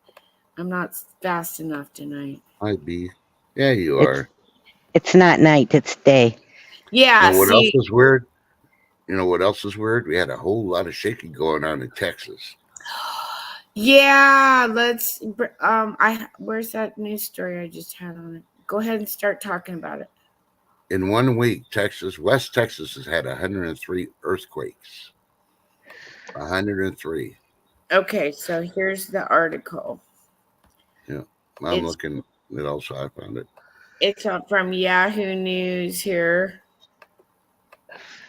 I'm not fast enough tonight.
Might be. Yeah, you are.
It's not night, it's day.
Yeah,
You know what else is weird? You know what else is weird? We had a whole lot of shaking going on in Texas.
Yeah, where's that news story I just had on it? Go ahead and start talking about it.
In 1 week, West Texas has had 103 earthquakes. 103.
Okay, so here's the article.
Yeah, I'm looking it also. I found it.
It's from Yahoo News here.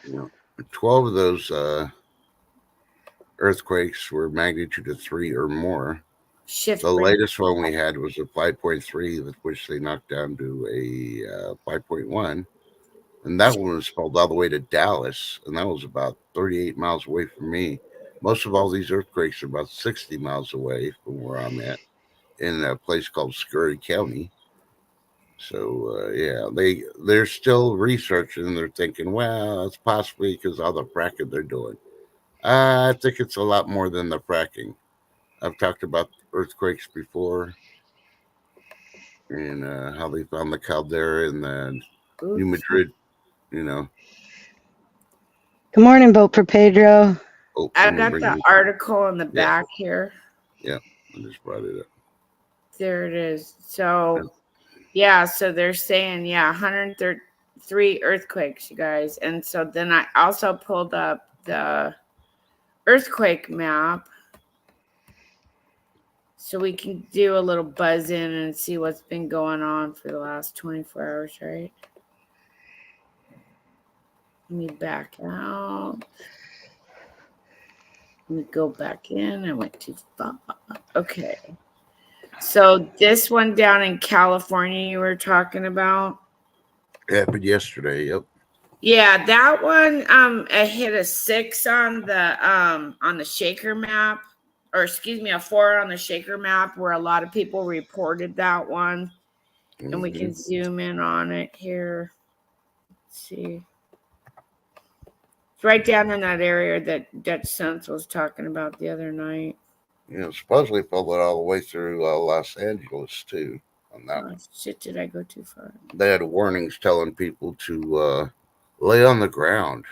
Yeah. 12 of those earthquakes were magnitude of 3 or more. The latest one we had was a 5.3, with which they knocked down to a 5.1. And that one was spelled all the way to Dallas, and that was about 38 miles away from me. Most of all these earthquakes are about 60 miles away from where I'm at, in a place called Scurry County. So, yeah, they're still researching, and they're thinking, well, it's possibly because all the fracking they're doing. I think it's a lot more than the fracking. I've talked about earthquakes before, and how they found the caldera in the New Madrid,
Good morning, Vote for Pedro.
Oh,
I've got the article in the back here.
Yeah, I just brought it up.
There it is. So, so they're saying, 103 earthquakes, you guys. And so then I also pulled up the earthquake map so we can do a little buzz in and see what's been going on for the last 24 hours, right? Let me back out. Let me go back in. I went too far. Okay. So this one down in California you were talking about?
Happened yesterday, yep.
Yeah, that one I hit a 6 on the shaker map, or excuse me, a 4 on the shaker map, where a lot of people reported that one. And we can zoom in on it here. Let's see. It's right down in that area that Dutch Sense was talking about the other night.
Supposedly followed all the way through Los Angeles too. On that one.
Shit, did I go too far?
They had warnings telling people to lay on the ground.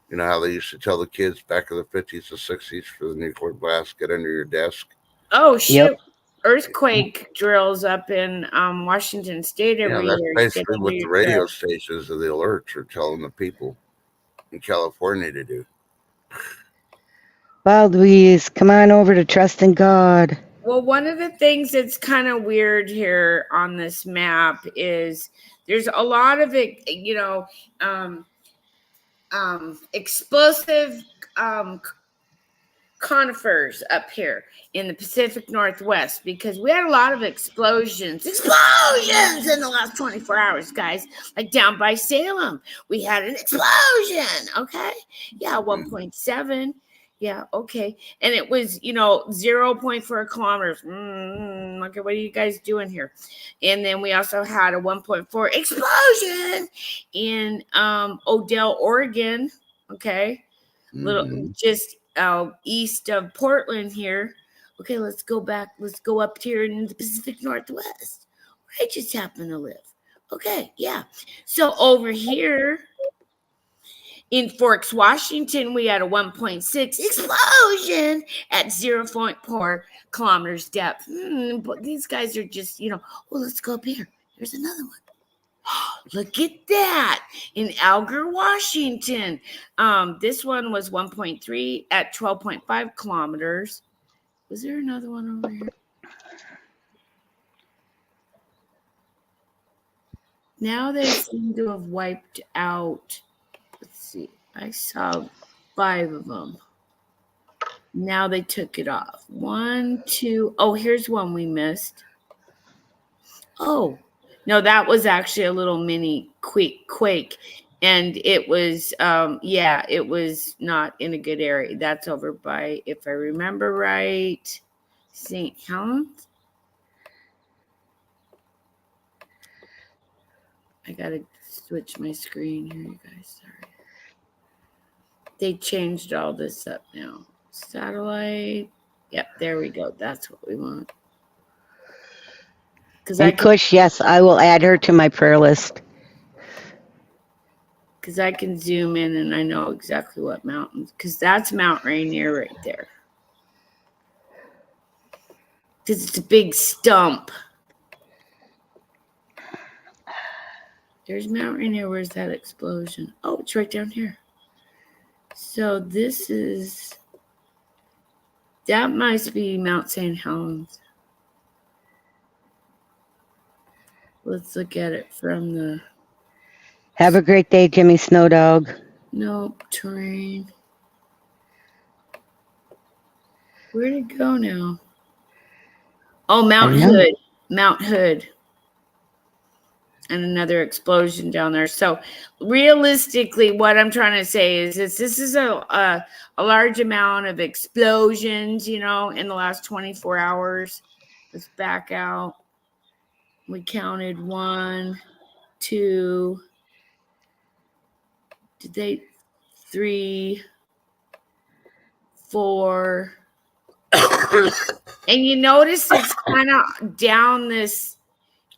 You know how they used to tell the kids back in the 50s or 60s for the nuclear blast, get under your desk.
Oh shit! Yep. Earthquake drills up in Washington State every year.
That's basically what the radio stations and the alerts are telling the people in California to do.
Wild Louise, come on over to Trust in God.
Well, one of the things that's kind of weird here on this map is there's a lot of it, explosive conifers up here in the Pacific Northwest, because we had a lot of explosions in the last 24 hours, guys. Like down by Salem, we had an explosion. Okay. Yeah. 1.7. Yeah. Okay. And it was, 0.4 kilometers. Okay. What are you guys doing here? And then we also had a 1.4 explosion in Odell, Oregon. Okay. Just east of Portland here. Okay, let's go back. Let's go up here in the Pacific Northwest, where I just happen to live. Okay, yeah. So over here in Forks, Washington, we had a 1.6 explosion at 0.4 kilometers depth. But these guys are just, well, let's go up here. Here's another one. Look at that in Alger, Washington. This one was 1.3 at 12.5 kilometers. Was there another one over here? Now they seem to have wiped out. Let's see. I saw 5 of them. Now they took it off. 1, 2. Oh, here's one we missed. Oh, no, that was actually a little mini quake. And it was, it was not in a good area. That's over by, if I remember right, St. Helens. I got to switch my screen here, you guys. Sorry. They changed all this up now. Satellite. Yep, there we go. That's what we want.
And Kush, yes, I will add her to my prayer list.
Because I can zoom in and I know exactly what mountains. Because that's Mount Rainier right there. Because it's a big stump. There's Mount Rainier. Where's that explosion? Oh, it's right down here. So this is... That must be Mount St. Helens. Let's look at it from the...
Have a great day, Jimmy Snow Dog.
Nope, terrain. Where'd it go now? Oh, Mount Hood. Mount Hood. And another explosion down there. So realistically, what I'm trying to say is this is a large amount of explosions, in the last 24 hours. Let's back out. We counted 1, 2, 3, 4. And you notice it's kind of down this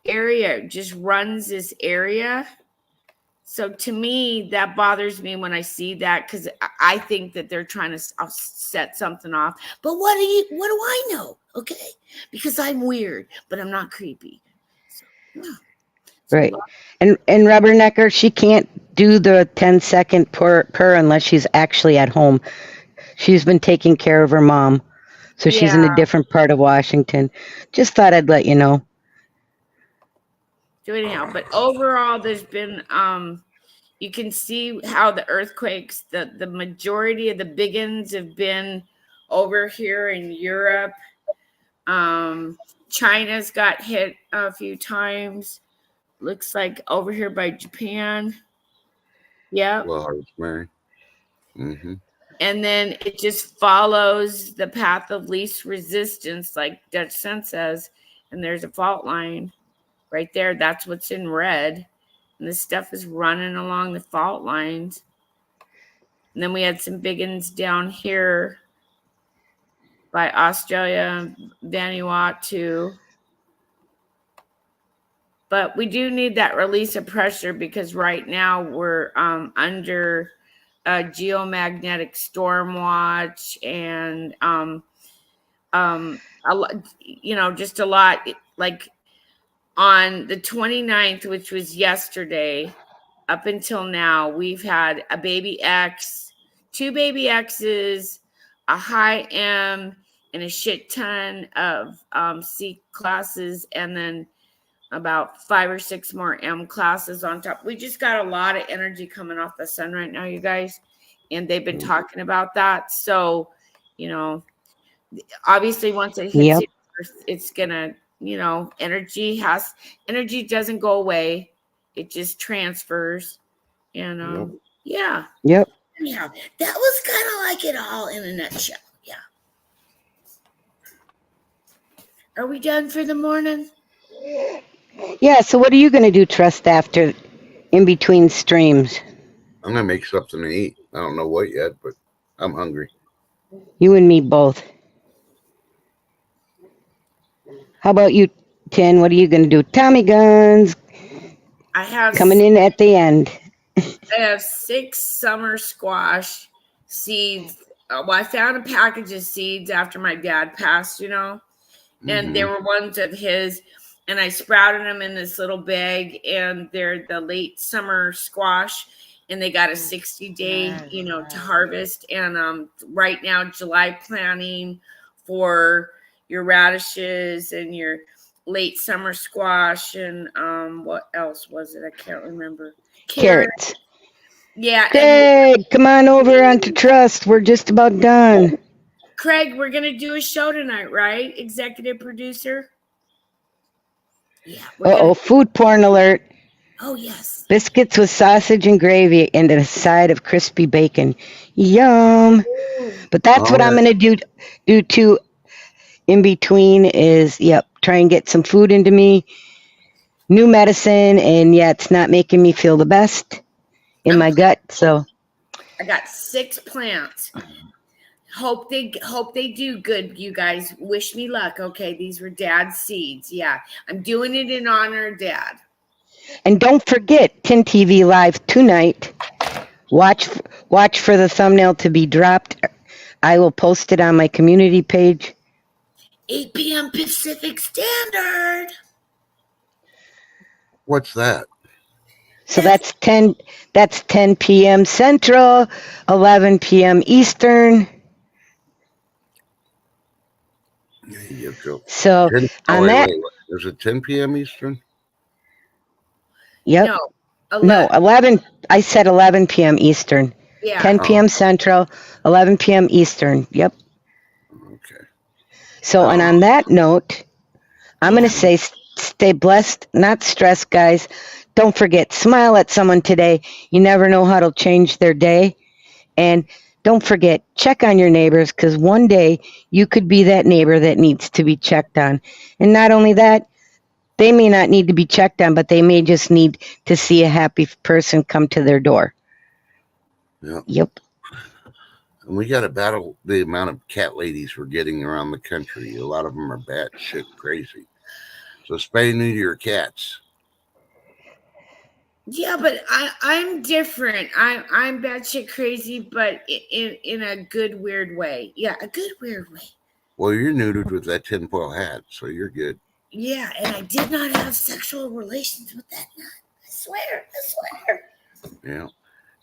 area, just runs this area. So to me, that bothers me when I see that, because I think that they're trying to set something off. But what do I know? Okay, because I'm weird, but I'm not creepy. So, yeah.
Right. And Rubbernecker, she can't do the 10-second purr unless she's actually at home. She's been taking care of her mom. So she's in a different part of Washington. Just thought I'd let you know.
So anyhow, but overall, there's been, you can see how the earthquakes, the majority of the big ones have been over here in Europe. China's got hit a few times. Looks like over here by Japan. Yeah.
Well, Rosemary. Mm-hmm.
And then it just follows the path of least resistance, like Dutch Sun says. And there's a fault line right there. That's what's in red. And this stuff is running along the fault lines. And then we had some big ones down here by Australia, Vanuatu. But we do need that release of pressure, because right now we're under a geomagnetic storm watch, and just a lot. Like on the 29th, which was yesterday, up until now, we've had a baby X, 2 baby X's, a high M, and a shit ton of C classes, and then about 5 or 6 more M classes on top. We just got a lot of energy coming off the sun right now, you guys. And they've been talking about that. So, obviously once it hits the earth, it's gonna, energy doesn't go away. It just transfers. And yeah.
Yep.
Anyhow, that was kind of like it all in a nutshell. Yeah. Are we done for the morning?
Yeah, so what are you going to do, Trust, after in between streams?
I'm going to make something to eat. I don't know what yet, but I'm hungry.
You and me both. How about you, Tin? What are you going to do? Tommy guns.
I have
coming in at the end.
I have 6 summer squash seeds. Well, I found a package of seeds after my dad passed, and there were ones of his. And I sprouted them in this little bag, and they're the late summer squash, and they got a 60-day, to harvest. And right now, July planting for your radishes and your late summer squash, and what else was it? I can't remember.
Carrots.
Yeah.
Good. Come on over onto Trust. We're just about done.
Craig, we're gonna do a show tonight, right? Executive producer. Yeah.
Uh-oh, food porn alert.
Oh yes.
Biscuits with sausage and gravy and a side of crispy bacon. Yum. But that's what I'm going to do too in between is, try and get some food into me. New medicine, and it's not making me feel the best in my gut. So
I got 6 plants. Hope they do good, you guys. Wish me luck. Okay, these were Dad's seeds. Yeah, I'm doing it in honor of Dad.
And don't forget, Tin TV Live tonight. Watch for the thumbnail to be dropped. I will post it on my community page.
8 p.m. Pacific Standard.
What's that?
So that's 10 p.m. Central, 11 p.m. Eastern. So on that,
is it 10 p.m. Eastern?
Yep. No, 11. I said 11 p.m. Eastern.
Yeah.
10 p.m. Central, 11 p.m. Eastern. Yep.
Okay.
So, and on that note, I'm going to say stay blessed, not stressed, guys. Don't forget, smile at someone today. You never know how it'll change their day. And don't forget, check on your neighbors, because one day you could be that neighbor that needs to be checked on. And not only that, they may not need to be checked on, but they may just need to see a happy person come to their door.
Yeah.
Yep.
And we got to battle the amount of cat ladies we're getting around the country. A lot of them are batshit crazy. So spay and neuter your cats.
Yeah, but I'm different. I'm batshit crazy, but in a good weird way. Yeah, a good weird way.
Well, you're neutered with that tinfoil hat, so you're good.
Yeah, and I did not have sexual relations with that nut. I swear.
Yeah.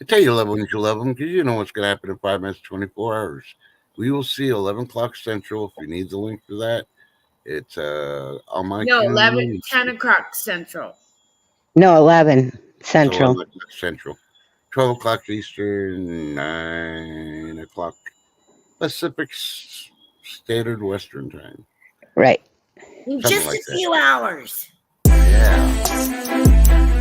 I tell you love them when you love them, because you know what's going to happen in 5 minutes, 24 hours. We will see 11 o'clock Central. If you need the link for that, it's on my
No,
community.
10 o'clock Central.
No, 11 Central.
11 Central. 12 o'clock Eastern, 9 o'clock Pacific Standard Western Time.
Right.
In just a few hours.
Yeah.